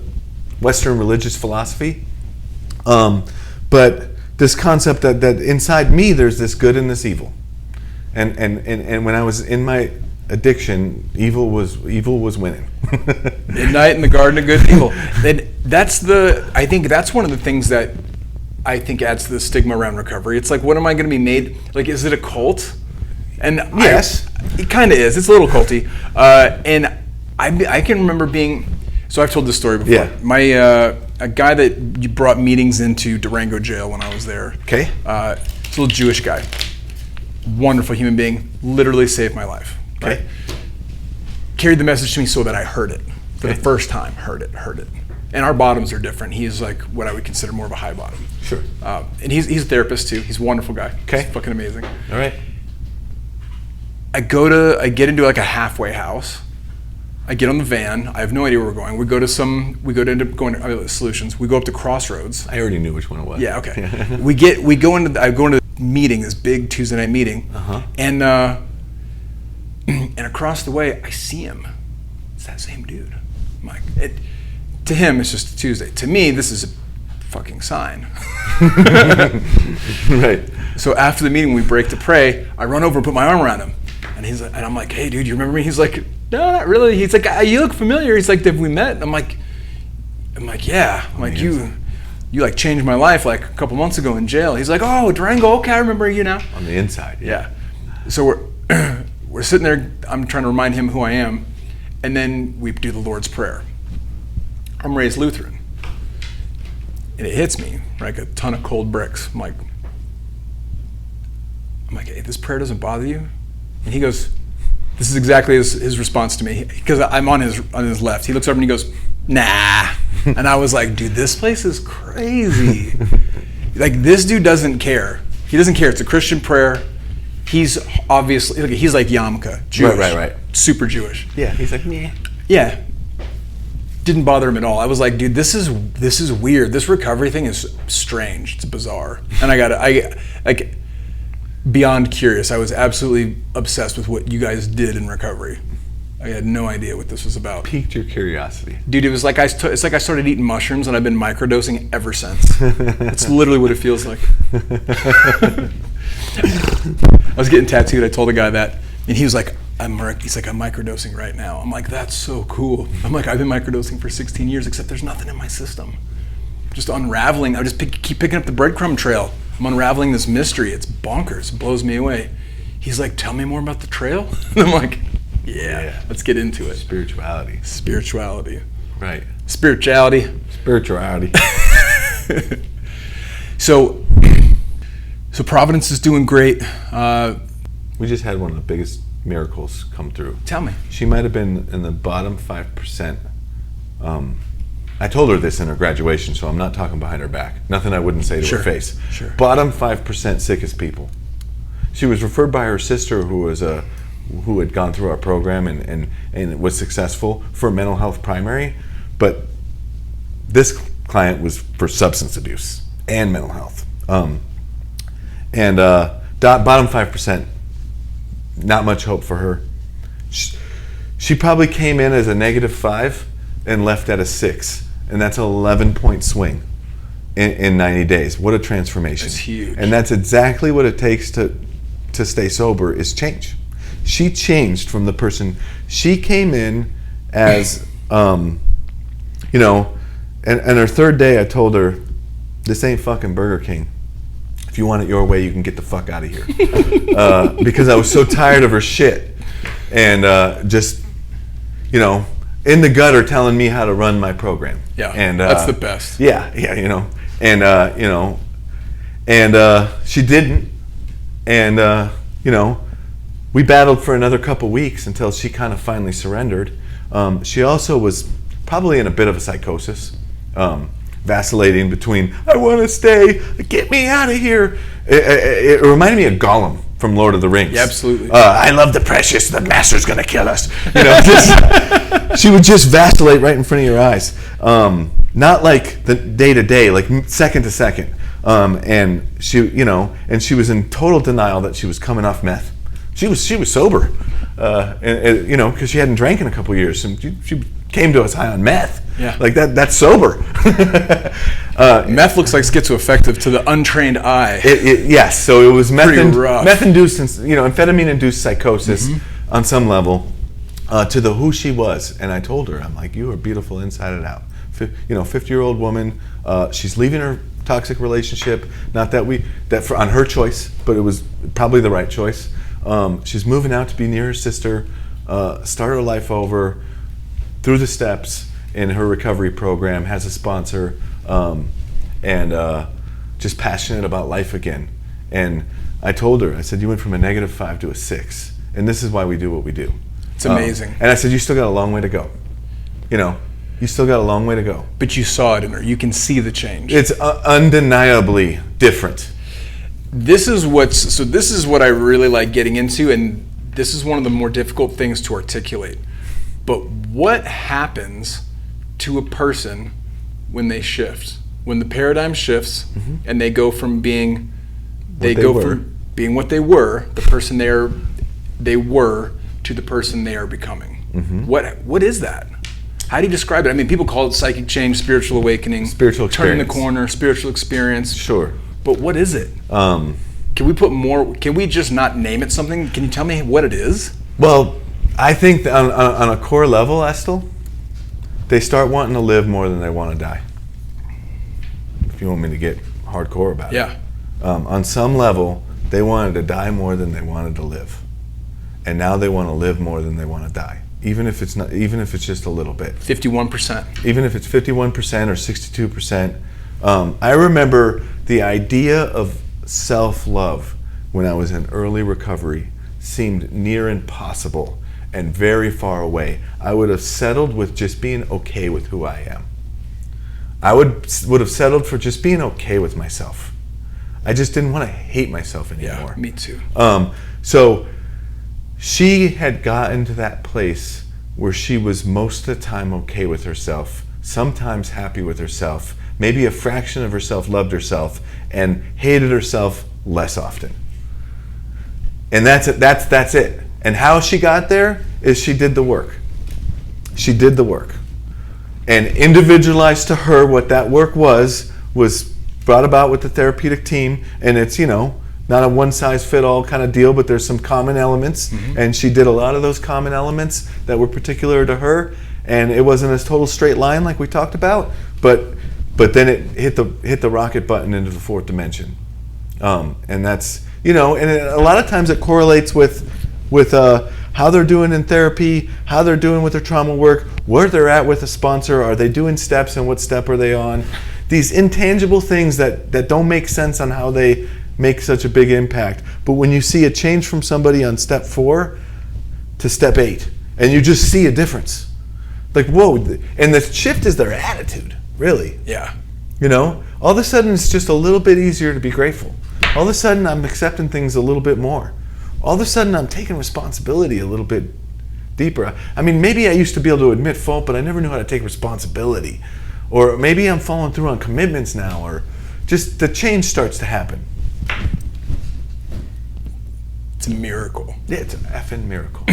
Western religious philosophy. But this concept that inside me there's this good and this evil. And when I was in my addiction, evil was winning. Midnight in the Garden of Good and Evil. I think that's one of the things that I think adds to the stigma around recovery. It's like, what am I going to be made? Like, is it a cult? And yes, it kind of is. It's a little culty. And I can remember being. So I've told this story before. Yeah. A guy that you brought meetings into Durango jail when I was there. Okay. He's a little Jewish guy. Wonderful human being. Literally saved my life. Okay. Right? Carried the message to me so that I heard it for the first time. Heard it. And our bottoms are different. He's like what I would consider more of a high bottom. Sure. And he's a therapist too. He's a wonderful guy. Okay. He's fucking amazing. All right. I get into like a halfway house. I get on the van. I have no idea where we're going. We end up going to Solutions. We go up to Crossroads. I already knew which one it was. Yeah, okay. I go into the meeting, this big Tuesday night meeting. Uh-huh. And across the way, I see him. It's that same dude. I'm like, to him, it's just a Tuesday. To me, this is a fucking sign. Right. So after the meeting, we break to pray. I run over and put my arm around him. And I'm like, hey, dude, you remember me? He's like, no, not really. He's like, you look familiar. He's like, have we met? I'm like, yeah. I'm like, you like changed my life like a couple months ago in jail. He's like, oh, Durango. Okay, I remember you now. On the inside. Yeah. So we're sitting there. I'm trying to remind him who I am, and then we do the Lord's Prayer. I'm raised Lutheran, and it hits me like a ton of cold bricks. I'm like, hey, this prayer doesn't bother you? And he goes, this is exactly his response to me, because I'm on his left. He looks over and he goes, nah. And I was like, dude, this place is crazy. Like, this dude doesn't care. He doesn't care. It's a Christian prayer. He's obviously, look, he's like Yamka, Jewish. Right. Super Jewish. Yeah, he's like, meh. Yeah. Didn't bother him at all. I was like, dude, this is weird. This recovery thing is strange. It's bizarre. And I like, beyond curious. I was absolutely obsessed with what you guys did in recovery. I had no idea what this was about. Piqued your curiosity. Dude, it was like it's like I started eating mushrooms and I've been microdosing ever since. It's literally what it feels like. I was getting tattooed. I told a guy that, and he was like, I'm microdosing right now. I'm like, that's so cool. I'm like, I've been microdosing for 16 years, except there's nothing in my system. Just unraveling. I just keep picking up the breadcrumb trail. I'm unraveling this mystery. It's bonkers. It blows me away. He's like, tell me more about the trail. And I'm like, yeah, let's get into it. Spirituality. Right. Spirituality. So Providence is doing great. We just had one of the biggest miracles come through. Tell me. She might have been in the bottom 5%. I told her this in her graduation, so I'm not talking behind her back. Nothing I wouldn't say to her face. Sure. Bottom 5% sickest people. She was referred by her sister, who had gone through our program and was successful for mental health primary, but this client was for substance abuse and mental health. Bottom 5%, not much hope for her. She probably came in as a -5 and left at a 6, and that's an 11-point swing in 90 days. What a transformation. That's huge. And that's exactly what it takes to stay sober, is change. She changed from the person. She came in as, and her third day I told her, this ain't fucking Burger King. If you want it your way, you can get the fuck out of here. Because I was so tired of her shit. And just, in the gutter telling me how to run my program. Yeah, and that's the best. Yeah, and she didn't. And, we battled for another couple weeks until she kind of finally surrendered. She also was probably in a bit of a psychosis, vacillating between, I want to stay, get me out of here. It reminded me of Gollum from Lord of the Rings. Yeah, absolutely. I love the precious, the master's going to kill us. She would just vacillate right in front of your eyes. Not like the day to day, like second to second. And she was in total denial that she was coming off meth. She was sober, because she hadn't drank in a couple of years, and she came to us high on meth. Yeah, like that. That's sober. Meth looks like schizoaffective to the untrained eye. Yes, so it was meth-induced, amphetamine-induced psychosis on some level, to the who she was. And I told her, I'm like, you are beautiful inside and out. 50-year-old woman. She's leaving her toxic relationship. Not that on her choice, but it was probably the right choice. She's moving out to be near her sister, start her life over, through the steps in her recovery program, has a sponsor, and just passionate about life again. And I told her, I said, you went from a -5 to a 6, and this is why we do what we do. It's amazing. And I said, you still got a long way to go. You still got a long way to go. But you saw it in her. You can see the change. It's undeniably different. This is what I really like getting into, and this is one of the more difficult things to articulate. But what happens to a person when they shift? When the paradigm shifts, and they go from being what they were, the person they were, to the person they are becoming. What is that? How do you describe it? I mean, people call it psychic change, spiritual awakening, spiritual experience, turning the corner, spiritual experience. Sure. But what is it? Can we put more? Can we just not name it something? Can you tell me what it is? Well, I think that on a core level, Estil, they start wanting to live more than they want to die. If you want me to get hardcore about it. Yeah. On some level, they wanted to die more than they wanted to live, and now they want to live more than they want to die. Even if it's just a little bit. 51%. Even if it's 51% or 62%. I remember the idea of self-love when I was in early recovery seemed near impossible and very far away. I would have settled with just being okay with who I am. I would have settled for just being okay with myself. I just didn't want to hate myself anymore. Yeah, me too. So she had gotten to that place where she was most of the time okay with herself, sometimes happy with herself, maybe a fraction of herself loved herself, and hated herself less often. And that's it. That's it. And how she got there is she did the work. She did the work. And individualized to her what that work was brought about with the therapeutic team. And it's, not a one-size-fit-all kind of deal, but there's some common elements. Mm-hmm. And she did a lot of those common elements that were particular to her. And it wasn't a total straight line like we talked about, but then it hit the rocket button into the fourth dimension. And that's, and a lot of times it correlates with how they're doing in therapy, how they're doing with their trauma work, where they're at with a sponsor, are they doing steps and what step are they on? These intangible things that don't make sense on how they make such a big impact. But when you see a change from somebody on step 4 to step 8, and you just see a difference, like, whoa, and the shift is their attitude, really. Yeah. All of a sudden it's just a little bit easier to be grateful. All of a sudden I'm accepting things a little bit more. All of a sudden I'm taking responsibility a little bit deeper. I mean, maybe I used to be able to admit fault, but I never knew how to take responsibility. Or maybe I'm following through on commitments now, or just the change starts to happen. It's a miracle. Yeah, it's an effing miracle.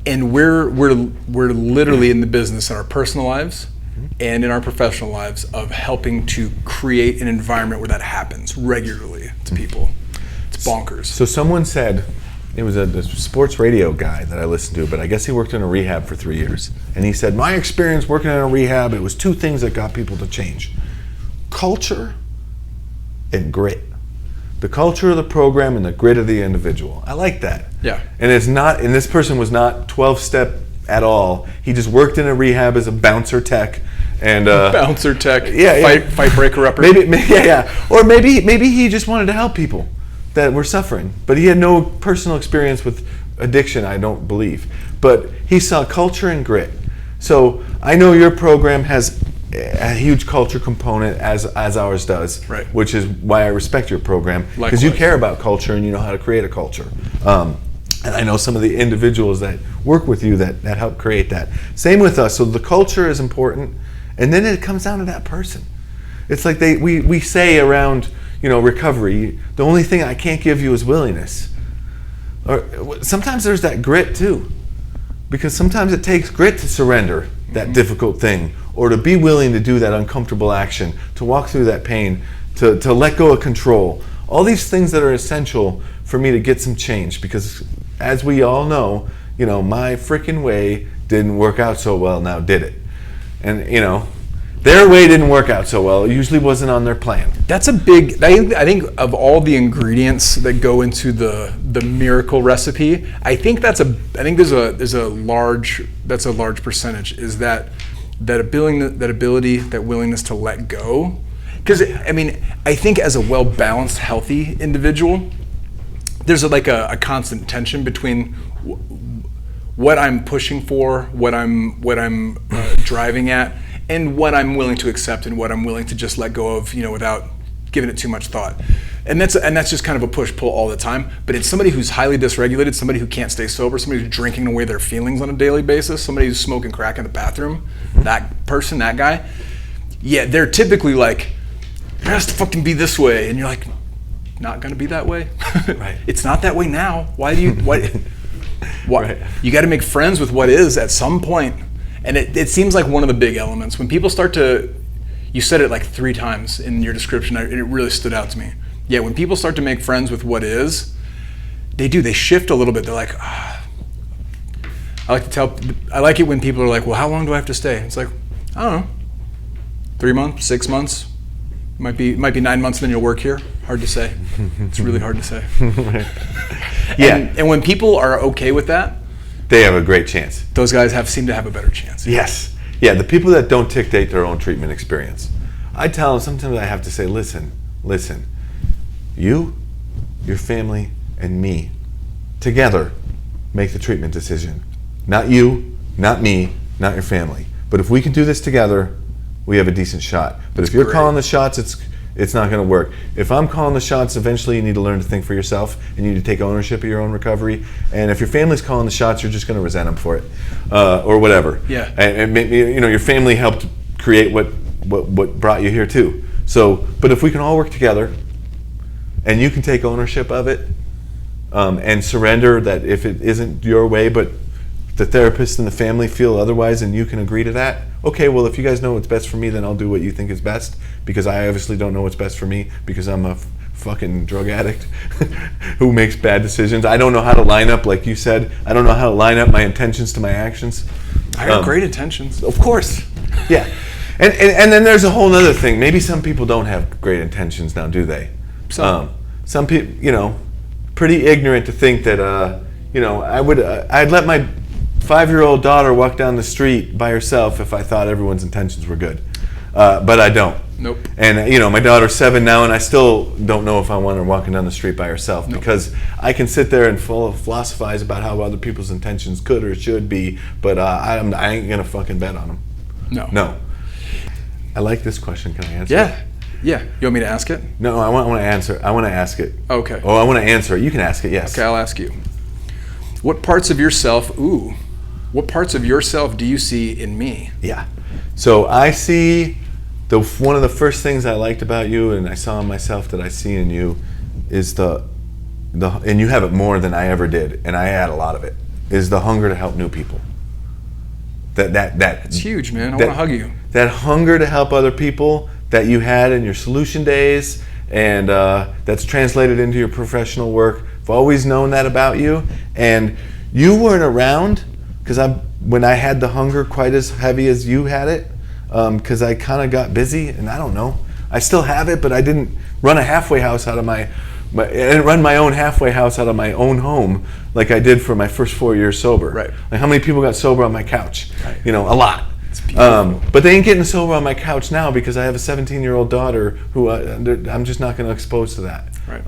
And we're literally in the business in our personal lives and in our professional lives of helping to create an environment where that happens regularly to people. It's bonkers. So someone said, it was a sports radio guy that I listened to, but I guess he worked in a rehab for 3 years. And he said, my experience working in a rehab, it was 2 things that got people to change. Culture and grit. The culture of the program and the grit of the individual. I like that. Yeah. And this person was not 12-step at all. He just worked in a rehab as a bouncer tech. And bouncer tech, fight breaker upper. Or maybe he just wanted to help people that were suffering, but he had no personal experience with addiction, I don't believe. But he saw culture and grit. So I know your program has a huge culture component as ours does, right. Which is why I respect your program, because you care about culture and you know how to create a culture. And I know some of the individuals that work with you that help create that. Same with us. So the culture is important, and then it comes down to that person. It's like we say around recovery, the only thing I can't give you is willingness. Or sometimes there's that grit too, because sometimes it takes grit to surrender that difficult thing, or to be willing to do that uncomfortable action, to walk through that pain, to let go of control. All these things that are essential for me to get some change, because as we all know, my freaking way didn't work out so well, now did it? And their way didn't work out so well. It usually wasn't on their plan. That's a big, I think of all the ingredients that go into the miracle recipe, I think there's a large percentage is that ability, that willingness to let go. Because I think as a well-balanced, healthy individual, there's a constant tension between what I'm pushing for, what I'm driving at, and what I'm willing to accept and what I'm willing to just let go of, without giving it too much thought. And that's just kind of a push-pull all the time. But it's somebody who's highly dysregulated, somebody who can't stay sober, somebody who's drinking away their feelings on a daily basis, somebody who's smoking crack in the bathroom, that person, that guy, yeah, they're typically like, it has to fucking be this way. And you're like, not gonna be that way. Right. It's not that way now. Why? Right. You got to make friends with what is at some point. And it seems like one of the big elements. When people start to, you said it like 3 times in your description, and it really stood out to me. Yeah, when people start to make friends with what is, they shift a little bit. They're like, I like it when people are like, well, how long do I have to stay? It's like, I don't know, 3 months, 6 months, might be 9 months, then you'll work here. Hard to say. It's really hard to say. Yeah. And when people are okay with that, they have a great chance. Those guys seem to have a better chance. Yes. Yeah, the people that don't dictate their own treatment experience. I tell them, sometimes I have to say, listen, you, your family, and me, together, make the treatment decision. Not you, not me, not your family. But if we can do this together, we have a decent shot. But if you're calling the shots, It's not going to work. If I'm calling the shots, eventually you need to learn to think for yourself. You need to take ownership of your own recovery. And if your family's calling the shots, you're just going to resent them for it, or whatever. Yeah. And maybe, your family helped create what brought you here too. So, but if we can all work together, and you can take ownership of it, and surrender that if it isn't your way, but the therapist and the family feel otherwise, and you can agree to that. Okay, well, if you guys know what's best for me, then I'll do what you think is best, because I obviously don't know what's best for me, because I'm a fucking drug addict who makes bad decisions. I don't know how to line up, like you said. I don't know how to line up my intentions to my actions. I have great intentions. Of course. Yeah. And then there's a whole other thing. Maybe some people don't have great intentions now, do they? Some people, pretty ignorant to think that, I'd let my 5-year-old daughter walk down the street by herself if I thought everyone's intentions were good. But I don't. Nope. And, my daughter's 7 now, and I still don't know if I want her walking down the street by herself, because I can sit there and philosophize about how other people's intentions could or should be, but I ain't going to fucking bet on them. No. I like this question. Can I answer it? Yeah. You want me to ask it? No, I want to answer. I want to ask it. Okay. Oh, I want to answer it. You can ask it, yes. Okay, I'll ask you. What parts of yourself do you see in me? Yeah. So I see one of the first things I liked about you, and I saw in myself that I see in you, is the and you have it more than I ever did, and I had a lot of it, is the hunger to help new people. That's huge, man. I want to hug you. That hunger to help other people that you had in your solution days, and that's translated into your professional work. I've always known that about you, and you weren't around because when I had the hunger quite as heavy as you had it, because I kind of got busy, and I don't know. I still have it, but I didn't run a halfway house out of I didn't run my own halfway house out of my own home like I did for my first 4 years sober. Right. Like how many people got sober on my couch? Right. A lot. But they ain't getting sober on my couch now because I have a 17-year-old daughter who I'm just not going to expose to that. Right.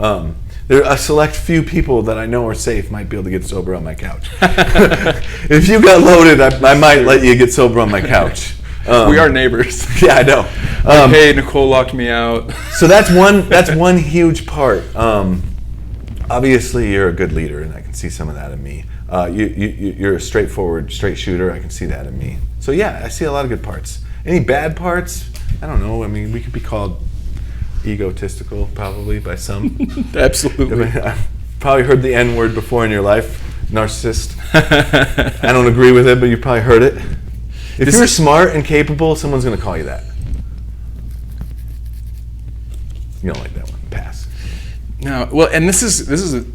There are a select few people that I know are safe might be able to get sober on my couch. If you got loaded, I might let you get sober on my couch. We are neighbors. Yeah, I know. Hey, Nicole locked me out. So that's one huge part. Obviously, you're a good leader, and I can see some of that in me. You're a straightforward, straight shooter. I can see that in me. So yeah, I see a lot of good parts. Any bad parts? I don't know. I mean, we could be called egotistical probably by some. Absolutely. I've probably heard the N word before in your life. Narcissist. I don't agree with it, but you probably heard it. If you're smart and capable, someone's going to call you that. You don't like that one. Pass. No. Well, and this is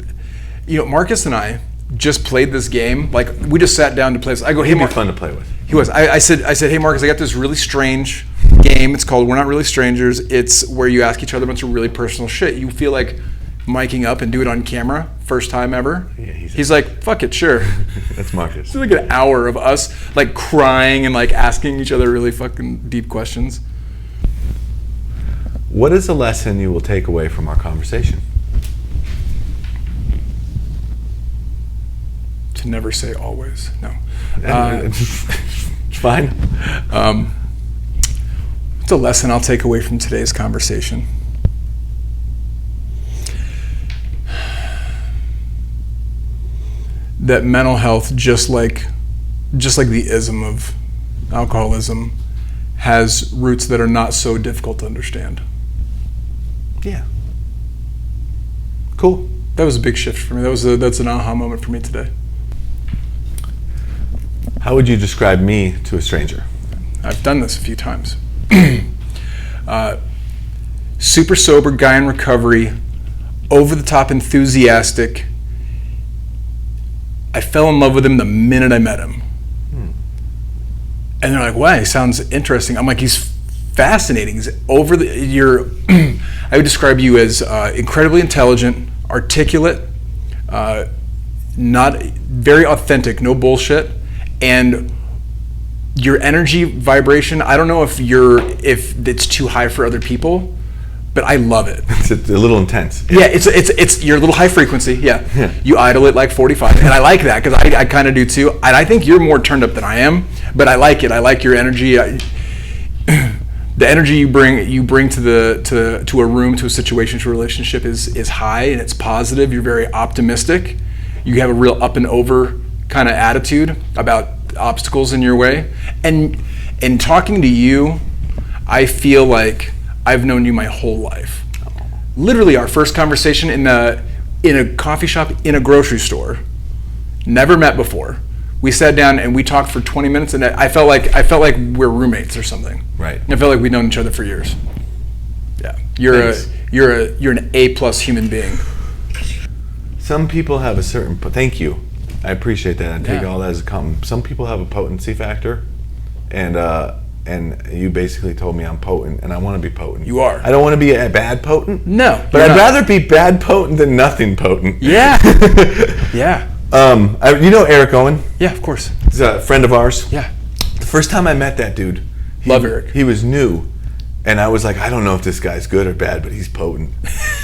Marcus and I just played this game. Like, we just sat down to play this. I go, hey, Marcus. Fun to play with. He was. I said, hey, Marcus, I got this really strange game. It's called We're Not Really Strangers. It's where you ask each other a bunch of really personal shit. You feel like miking up and do it on camera, first time ever. Yeah, he's like, fuck it, sure. That's Marcus. It's like an hour of us like crying and like asking each other really fucking deep questions. What is a lesson you will take away from our conversation? To never say always. No. It's fine. It's a lesson I'll take away from today's conversation. That mental health, just like the ism of alcoholism, has roots that are not so difficult to understand. Yeah. Cool. That was a big shift for me. That's an aha moment for me today. How would you describe me to a stranger? I've done this a few times. Super sober guy in recovery, over the top enthusiastic. I fell in love with him the minute I met him. And they're like, wow, he sounds interesting. I'm like, he's fascinating. He's I would describe you as incredibly intelligent, articulate, not very authentic, no bullshit, and your energy vibration, I don't know if it's too high for other people, but I love it. It's a little intense. Yeah, it's you're a little high frequency. Yeah. You idle it like 45, and I like that because I kind of do too. And I think you're more turned up than I am, but I like it. I like your energy. The energy you bring to a room, to a situation, to a relationship is high, and it's positive. You're very optimistic. You have a real up and over kind of attitude about obstacles in your way. And in talking to you, I feel like I've known you my whole life. Literally, our first conversation in a coffee shop in a grocery store. Never met before. We sat down and we talked for 20 minutes, and I felt like we're roommates or something. Right. I felt like we'd known each other for years. Yeah. You're an A+ human being. Some people have a certain. Thank you. I appreciate that. I take all that as a compliment. Some people have a potency factor, and you basically told me I'm potent, and I want to be potent. You are. I don't want to be a bad potent. No. But I'd rather be bad potent than nothing potent. Yeah. Yeah. You know Eric Owen? Yeah, of course. He's a friend of ours. Yeah. The first time I met that dude, love Eric. He was new, and I was like, I don't know if this guy's good or bad, but he's potent.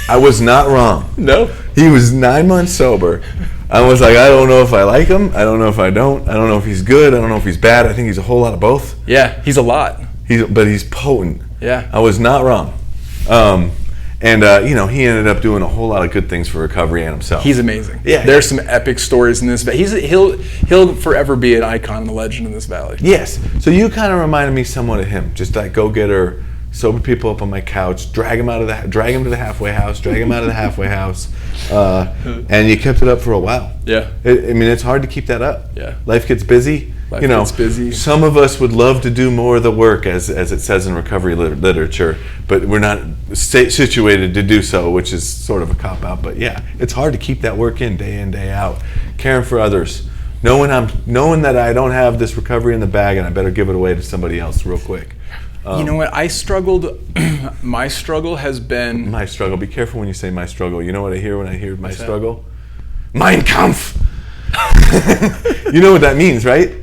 I was not wrong. No. He was 9 months sober. I was like, I don't know if I like him. I don't know if I don't. I don't know if he's good. I don't know if he's bad. I think he's a whole lot of both. Yeah, he's a lot. But he's potent. Yeah. I was not wrong. He ended up doing a whole lot of good things for recovery and himself. He's amazing. Yeah. There's some epic stories in this. He'll forever be an icon and a legend in this valley. Yes. So you kind of reminded me somewhat of him. Just like go-getter, sober people up on my couch, drag him to the halfway house, drag him out of the halfway house, and you kept it up for a while. Yeah. It's hard to keep that up. Yeah. Life gets busy. Gets busy. Some of us would love to do more of the work, as it says in recovery literature, but we're not situated to do so, which is sort of a cop-out. But yeah, it's hard to keep that work in, day out. Caring for others. Knowing that I don't have this recovery in the bag and I better give it away to somebody else real quick. You know what? I struggled. My struggle has been... My struggle. Be careful when you say my struggle. You know what I hear when I hear my struggle? Mein Kampf! You know what that means, right?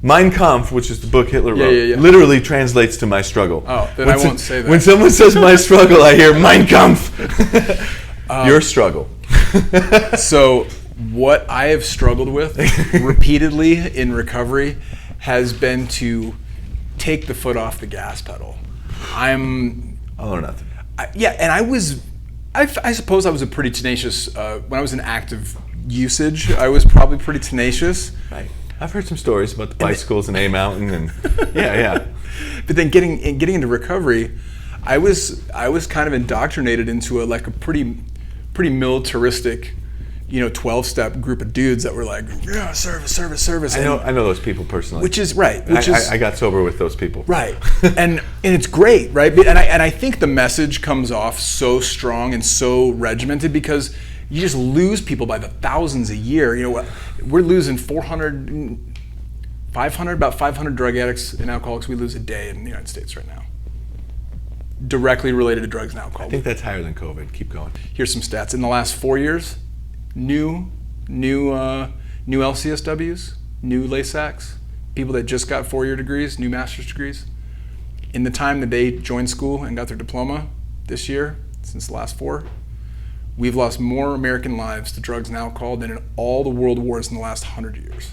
Mein Kampf, which is the book Hitler wrote, literally translates to my struggle. Oh, then I won't say that. When someone says my struggle, I hear Mein Kampf! Your struggle. So what I have struggled with repeatedly in recovery has been to take the foot off the gas pedal. All or nothing. And I suppose I was a pretty tenacious, when I was in active usage, I was probably pretty tenacious. Right. I've heard some stories about the bicycles and A Mountain and yeah. But then getting into recovery, I was kind of indoctrinated into a pretty militaristic, 12-step group of dudes that were like, yeah, service. I know those people personally. Which is right. I got sober with those people. Right. and it's great, right? And I think the message comes off so strong and so regimented because you just lose people by the thousands a year. We're losing 500 drug addicts and alcoholics we lose a day in the United States right now. Directly related to drugs and alcohol. I think that's higher than COVID. Keep going. Here's some stats. In the last 4 years, new LCSWs, new LASACs, people that just got 4-year degrees, new master's degrees, in the time that they joined school and got their diploma this year, since the last 4, we've lost more American lives to drugs and alcohol than in all the world wars in the last 100 years.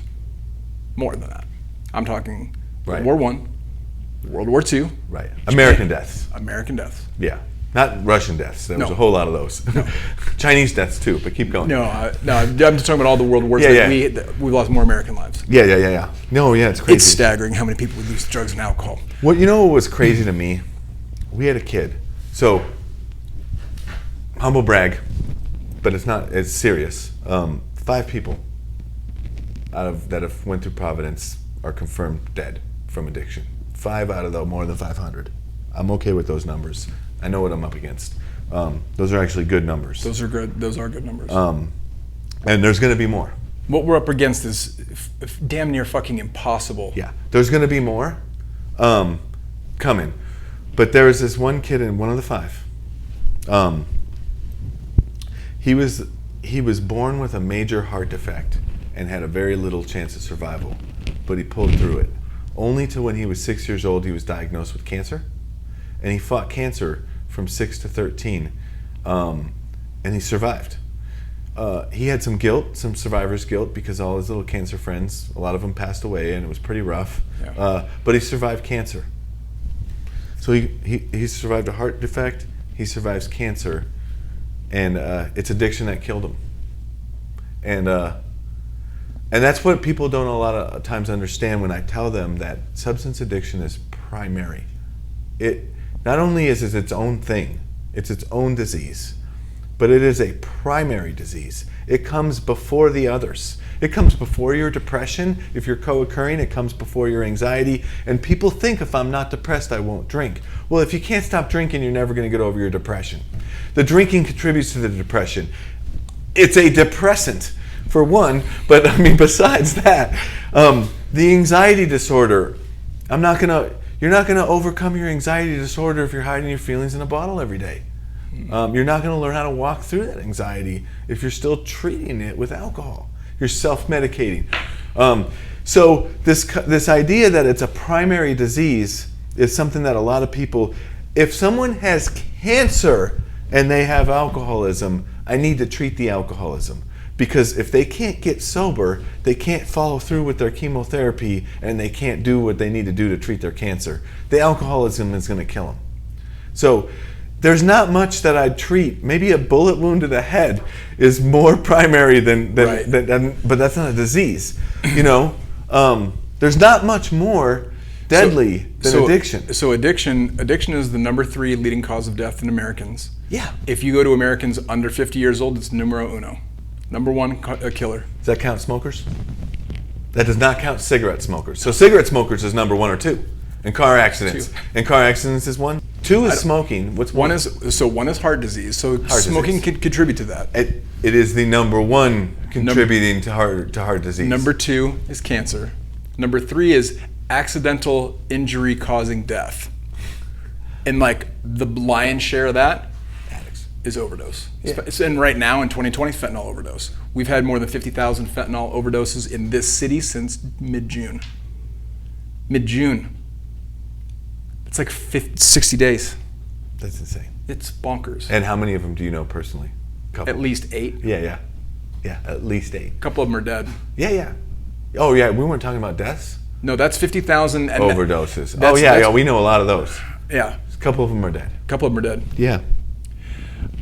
More than that. I'm talking World War I, World War II. Right. American deaths. American deaths. Yeah. Not Russian deaths. There was a whole lot of those. No. Chinese deaths too, but keep going. No, I'm just talking about all the world wars that we've lost more American lives. Yeah. No, yeah, it's crazy. It's staggering how many people we lose to drugs and alcohol. What was crazy to me? We had a kid. So, humble brag, but it's serious. 5 people that have went through Providence are confirmed dead from addiction. 5 out of the more than 500. I'm okay with those numbers. I know what I'm up against. Those are actually good numbers. Those are good numbers. And there's going to be more. What we're up against is damn near fucking impossible. Yeah, there's going to be more coming. But there was this one kid in one of the 5. He was born with a major heart defect and had a very little chance of survival, but he pulled through it. Only to when he was 6 years old, he was diagnosed with cancer, and he fought cancer from 6 to 13, and he survived. He had some guilt, some survivor's guilt, because all his little cancer friends, a lot of them passed away, and it was pretty rough. Yeah. But he survived cancer. So he survived a heart defect. He survives cancer, and it's addiction that killed him. And that's what people don't a lot of times understand when I tell them that substance addiction is primary. It not only is it its own thing, it's its own disease, but it is a primary disease. It comes before the others. It comes before your depression. If you're co-occurring, it comes before your anxiety. And people think if I'm not depressed, I won't drink. Well, if you can't stop drinking, you're never going to get over your depression. The drinking contributes to the depression. It's a depressant, for one, but I mean, besides that, the anxiety disorder, you're not going to overcome your anxiety disorder if you're hiding your feelings in a bottle every day. You're not going to learn how to walk through that anxiety if you're still treating it with alcohol. You're self-medicating. So this idea that it's a primary disease is something that a lot of people, if someone has cancer and they have alcoholism, I need to treat the alcoholism. Because if they can't get sober, they can't follow through with their chemotherapy and they can't do what they need to do to treat their cancer. The alcoholism is going to kill them. So there's not much that I'd treat. Maybe a bullet wound to the head is more primary than but that's not a disease. You know, there's not much more deadly than addiction. So addiction is the number 3 leading cause of death in Americans. Yeah. If you go to Americans under 50 years old, it's numero uno. Number 1 killer. Does that count smokers? That does not count cigarette smokers. So cigarette smokers is number 1 or 2. And car accidents. 2. And car accidents is 1. 2 is smoking. What's 1? One is heart disease. So smoking can contribute to that. It is the number 1 contributing to heart disease. Number 2 is cancer. Number 3 is accidental injury causing death. And like the lion's share of that is overdose. Yeah. And right now in 2020, fentanyl overdose. We've had more than 50,000 fentanyl overdoses in this city since mid-June. Mid-June. It's like 60 days. That's insane. It's bonkers. And how many of them do you know personally? At least 8. Yeah, at least 8. A couple of them are dead. Yeah. Oh yeah, we weren't talking about deaths? No, that's 50,000. Overdoses. Yeah, we know a lot of those. Yeah. A couple of them are dead. A couple of them are dead. Yeah.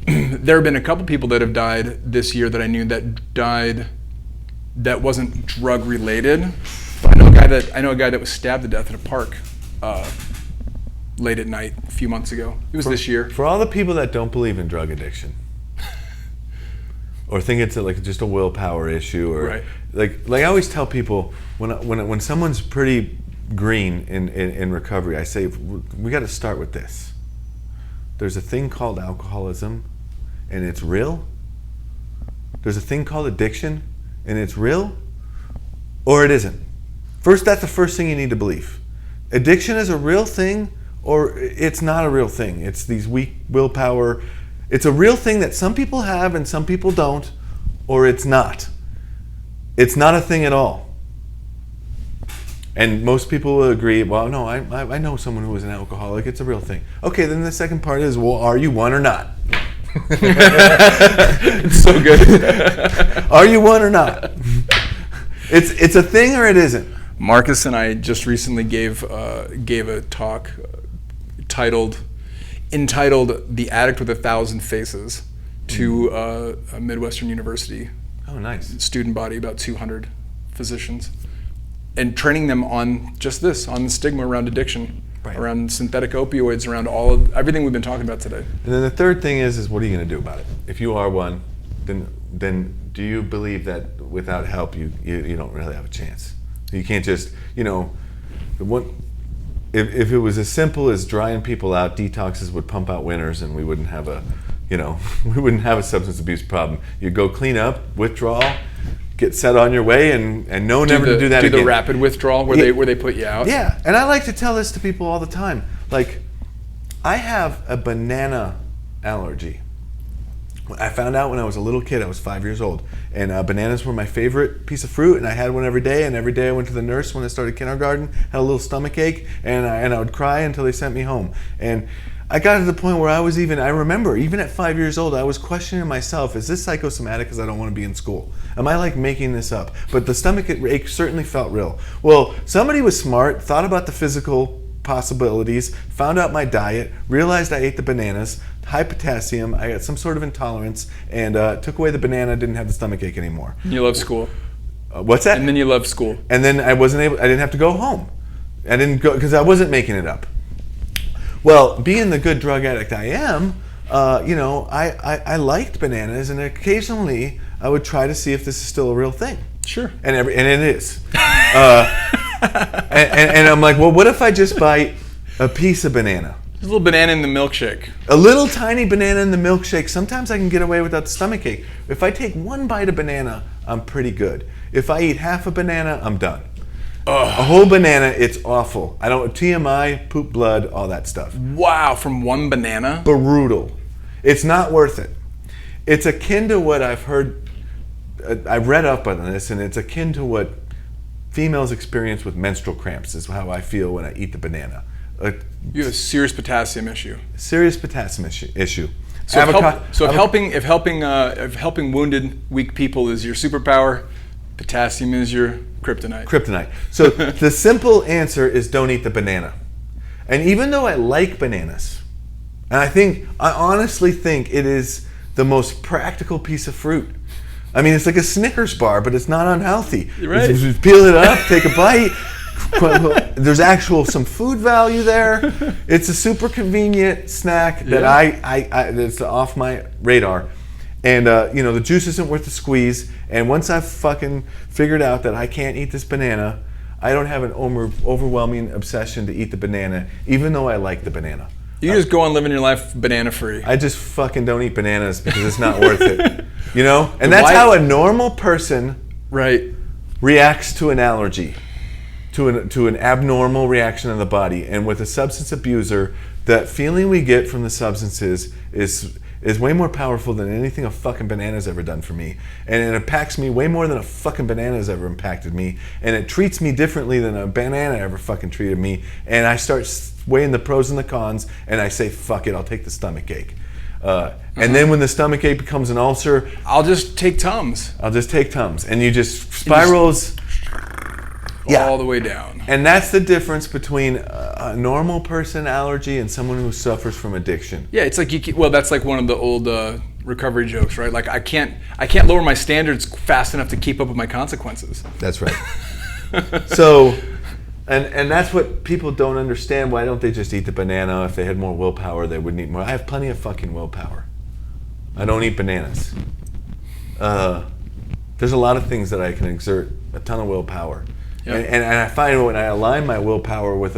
There have been a couple people that have died this year that I knew that wasn't drug related. But I know a guy that was stabbed to death at a park late at night a few months ago. It was this year. For all the people that don't believe in drug addiction, or think it's like just a willpower issue, or right. like I always tell people when someone's pretty green in recovery, I say we got to start with this. There's a thing called alcoholism, and it's real. There's a thing called addiction, and it's real, or it isn't. First, that's the first thing you need to believe. Addiction is a real thing, or it's not a real thing. It's these weak willpower. It's a real thing that some people have and some people don't, or it's not. It's not a thing at all. And most people will agree, well, no, I know someone who was an alcoholic. It's a real thing. Okay, then the second part is, well, are you one or not? It's so good. Are you one or not? It's a thing or it isn't. Marcus and I just recently gave a talk entitled "The Addict with 1,000 Faces" to a Midwestern University. Oh, nice. Student body, about 200 physicians, and training them on just this, on the stigma around addiction, right. Around synthetic opioids, around everything we've been talking about today. And then the third thing is what are you going to do about it? If you are one, then do you believe that without help you don't really have a chance? You can't just, if it was as simple as drying people out, detoxes would pump out winners and we wouldn't have a substance abuse problem. You go clean up, withdrawal, get set on your way, and know never to do that again. Do the rapid withdrawal where they put you out. Yeah, and I like to tell this to people all the time. Like, I have a banana allergy. I found out when I was a little kid. I was 5 years old, and bananas were my favorite piece of fruit, and I had one every day. And every day I went to the nurse when I started kindergarten, had a little stomach ache, and I would cry until they sent me home. And I got to the point where I remember, even at 5 years old, I was questioning myself, is this psychosomatic because I don't want to be in school? Am I like making this up? But the stomach ache certainly felt real. Well, somebody was smart, thought about the physical possibilities, found out my diet, realized I ate the bananas, high potassium, I got some sort of intolerance, and took away the banana, didn't have the stomach ache anymore. You love school. What's that? And then you love school. And then I didn't have to go home. I didn't go, because I wasn't making it up. Well, being the good drug addict I am, I liked bananas, and occasionally I would try to see if this is still a real thing. Sure. And it is. And I'm like, well, what if I just bite a piece of banana? There's a little banana in the milkshake. A little tiny banana in the milkshake. Sometimes I can get away without the stomach ache. If I take one bite of banana, I'm pretty good. If I eat half a banana, I'm done. Ugh. A whole banana, it's awful. I don't TMI, poop blood, all that stuff. Wow, from one banana? Brutal. It's not worth it. It's akin to what I've heard. I've read up on this, and it's akin to what females experience with menstrual cramps. Is how I feel when I eat the banana. You have a serious potassium issue. Serious potassium issue. So if helping wounded, weak people is your superpower, potassium is your kryptonite. Kryptonite. So the simple answer is don't eat the banana. And even though I like bananas, and I honestly think it is the most practical piece of fruit. I mean, it's like a Snickers bar, but it's not unhealthy. You're right. You peel it up, take a bite. There's some food value there. It's a super convenient snack that that's off my radar. And the juice isn't worth the squeeze. And once I've fucking figured out that I can't eat this banana, I don't have an overwhelming obsession to eat the banana, even though I like the banana. You just go on living your life banana free. I just fucking don't eat bananas because it's not worth it. And that's how a normal person reacts to an allergy. To an abnormal reaction of the body. And with a substance abuser, that feeling we get from the substances is way more powerful than anything a fucking banana's ever done for me. And it impacts me way more than a fucking banana's ever impacted me. And it treats me differently than a banana ever fucking treated me. And I start weighing the pros and the cons, and I say, fuck it, I'll take the stomach ache. And then when the stomach ache becomes an ulcer, I'll just take Tums. And you just spirals... all the way down. And that's the difference between a normal person allergy and someone who suffers from addiction. Yeah, it's like that's like one of the old recovery jokes, right? Like I can't lower my standards fast enough to keep up with my consequences. That's right. So, and that's what people don't understand. Why don't they just eat the banana? If they had more willpower, they wouldn't eat more. I have plenty of fucking willpower. I don't eat bananas. There's a lot of things that I can exert a ton of willpower. Yep. And I find when I align my willpower with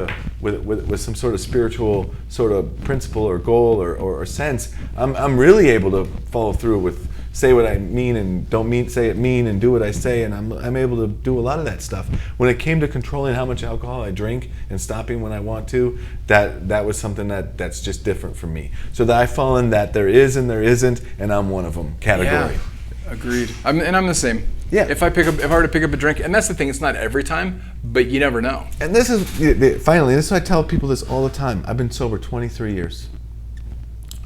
some sort of spiritual sort of principle or goal or sense, I'm really able to follow through with say what I mean and don't say it mean and do what I say, and I'm able to do a lot of that stuff. When it came to controlling how much alcohol I drink and stopping when I want to, that was something that's just different from me. So that I fall in that there is and there isn't, and I'm one of them category. Yeah, agreed. I'm the same. Yeah. If I were to pick up a drink, and that's the thing, it's not every time, but you never know. And this is finally, this is why I tell people this all the time. I've been sober 23 years.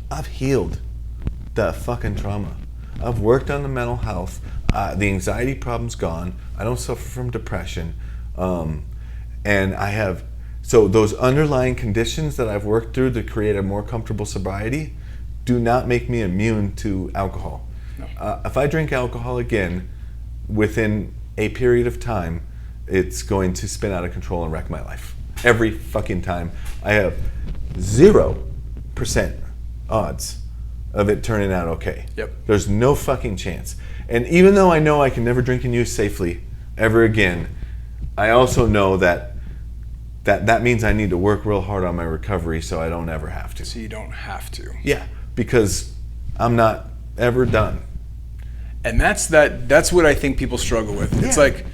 I've healed the fucking trauma. I've worked on the mental health. The anxiety problem's gone. I don't suffer from depression, and I have. So those underlying conditions that I've worked through to create a more comfortable sobriety do not make me immune to alcohol. No. If I drink alcohol again, within a period of time, it's going to spin out of control and wreck my life. Every fucking time. I have 0% odds of it turning out okay. Yep. There's no fucking chance. And even though I know I can never drink and use safely ever again, I also know that means I need to work real hard on my recovery so I don't ever have to. So you don't have to. Yeah, because I'm not ever done. And that's what I think people struggle with. Yeah. It's like,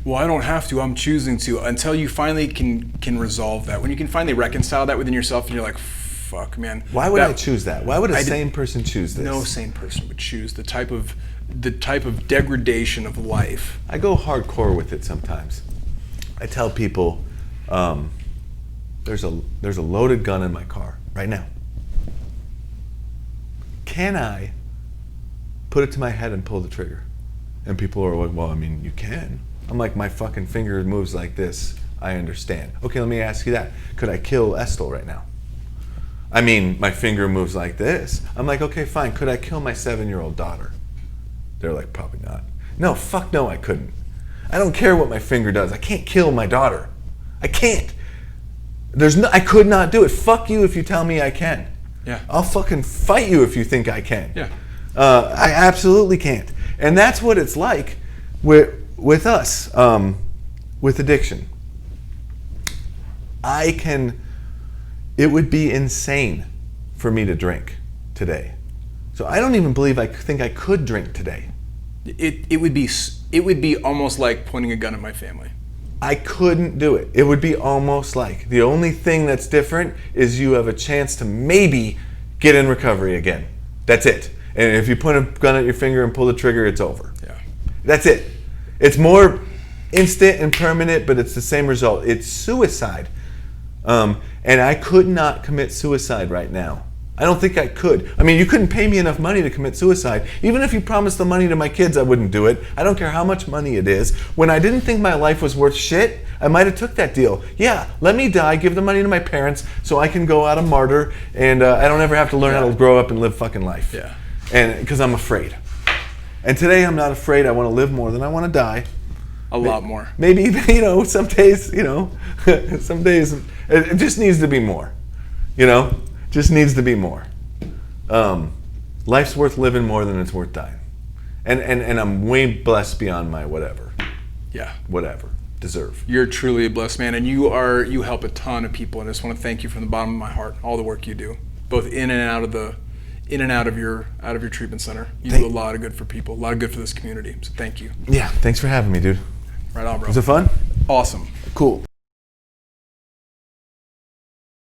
well, I don't have to, I'm choosing to, until you finally can resolve that. When you can finally reconcile that within yourself and you're like, fuck, man. Why would I choose that? Why would a sane person choose this? No sane person would choose the type of degradation of life. I go hardcore with it sometimes. I tell people, there's a loaded gun in my car right now. Can I put it to my head and pull the trigger? And people are like, well, I mean, you can. I'm like, my fucking finger moves like this. I understand. Okay, let me ask you that. Could I kill Estil right now? I mean, my finger moves like this. I'm like, okay, fine. Could I kill my 7-year-old daughter? They're like, probably not. No, fuck no, I couldn't. I don't care what my finger does. I can't kill my daughter. I can't. I could not do it. Fuck you if you tell me I can. Yeah. I'll fucking fight you if you think I can. Yeah. I absolutely can't. And that's what it's like with us, with addiction. It would be insane for me to drink today. So I don't even think I could drink today. It would be almost like pointing a gun at my family. I couldn't do it. It would be almost like. The only thing that's different is you have a chance to maybe get in recovery again. That's it. And if you point a gun at your finger and pull the trigger, it's over. Yeah. That's it. It's more instant and permanent, but it's the same result. It's suicide. And I could not commit suicide right now. I don't think I could. I mean, you couldn't pay me enough money to commit suicide. Even if you promised the money to my kids, I wouldn't do it. I don't care how much money it is. When I didn't think my life was worth shit, I might have took that deal. Yeah, let me die, give the money to my parents so I can go out a martyr and I don't ever have to learn how to grow up and live fucking life. Yeah. And because I'm afraid. And today I'm not afraid. I want to live more than I want to die. A lot more. Maybe, some days, some days it just needs to be more, just needs to be more. Life's worth living more than it's worth dying. And I'm way blessed beyond my whatever deserve. You're truly a blessed man, and you help a ton of people, and I just want to thank you from the bottom of my heart, all the work you do, both in and out of your treatment center. You do a lot of good for people, a lot of good for this community. So thank you. Yeah, thanks for having me, dude. Right on, bro. Was it fun? Awesome. Cool.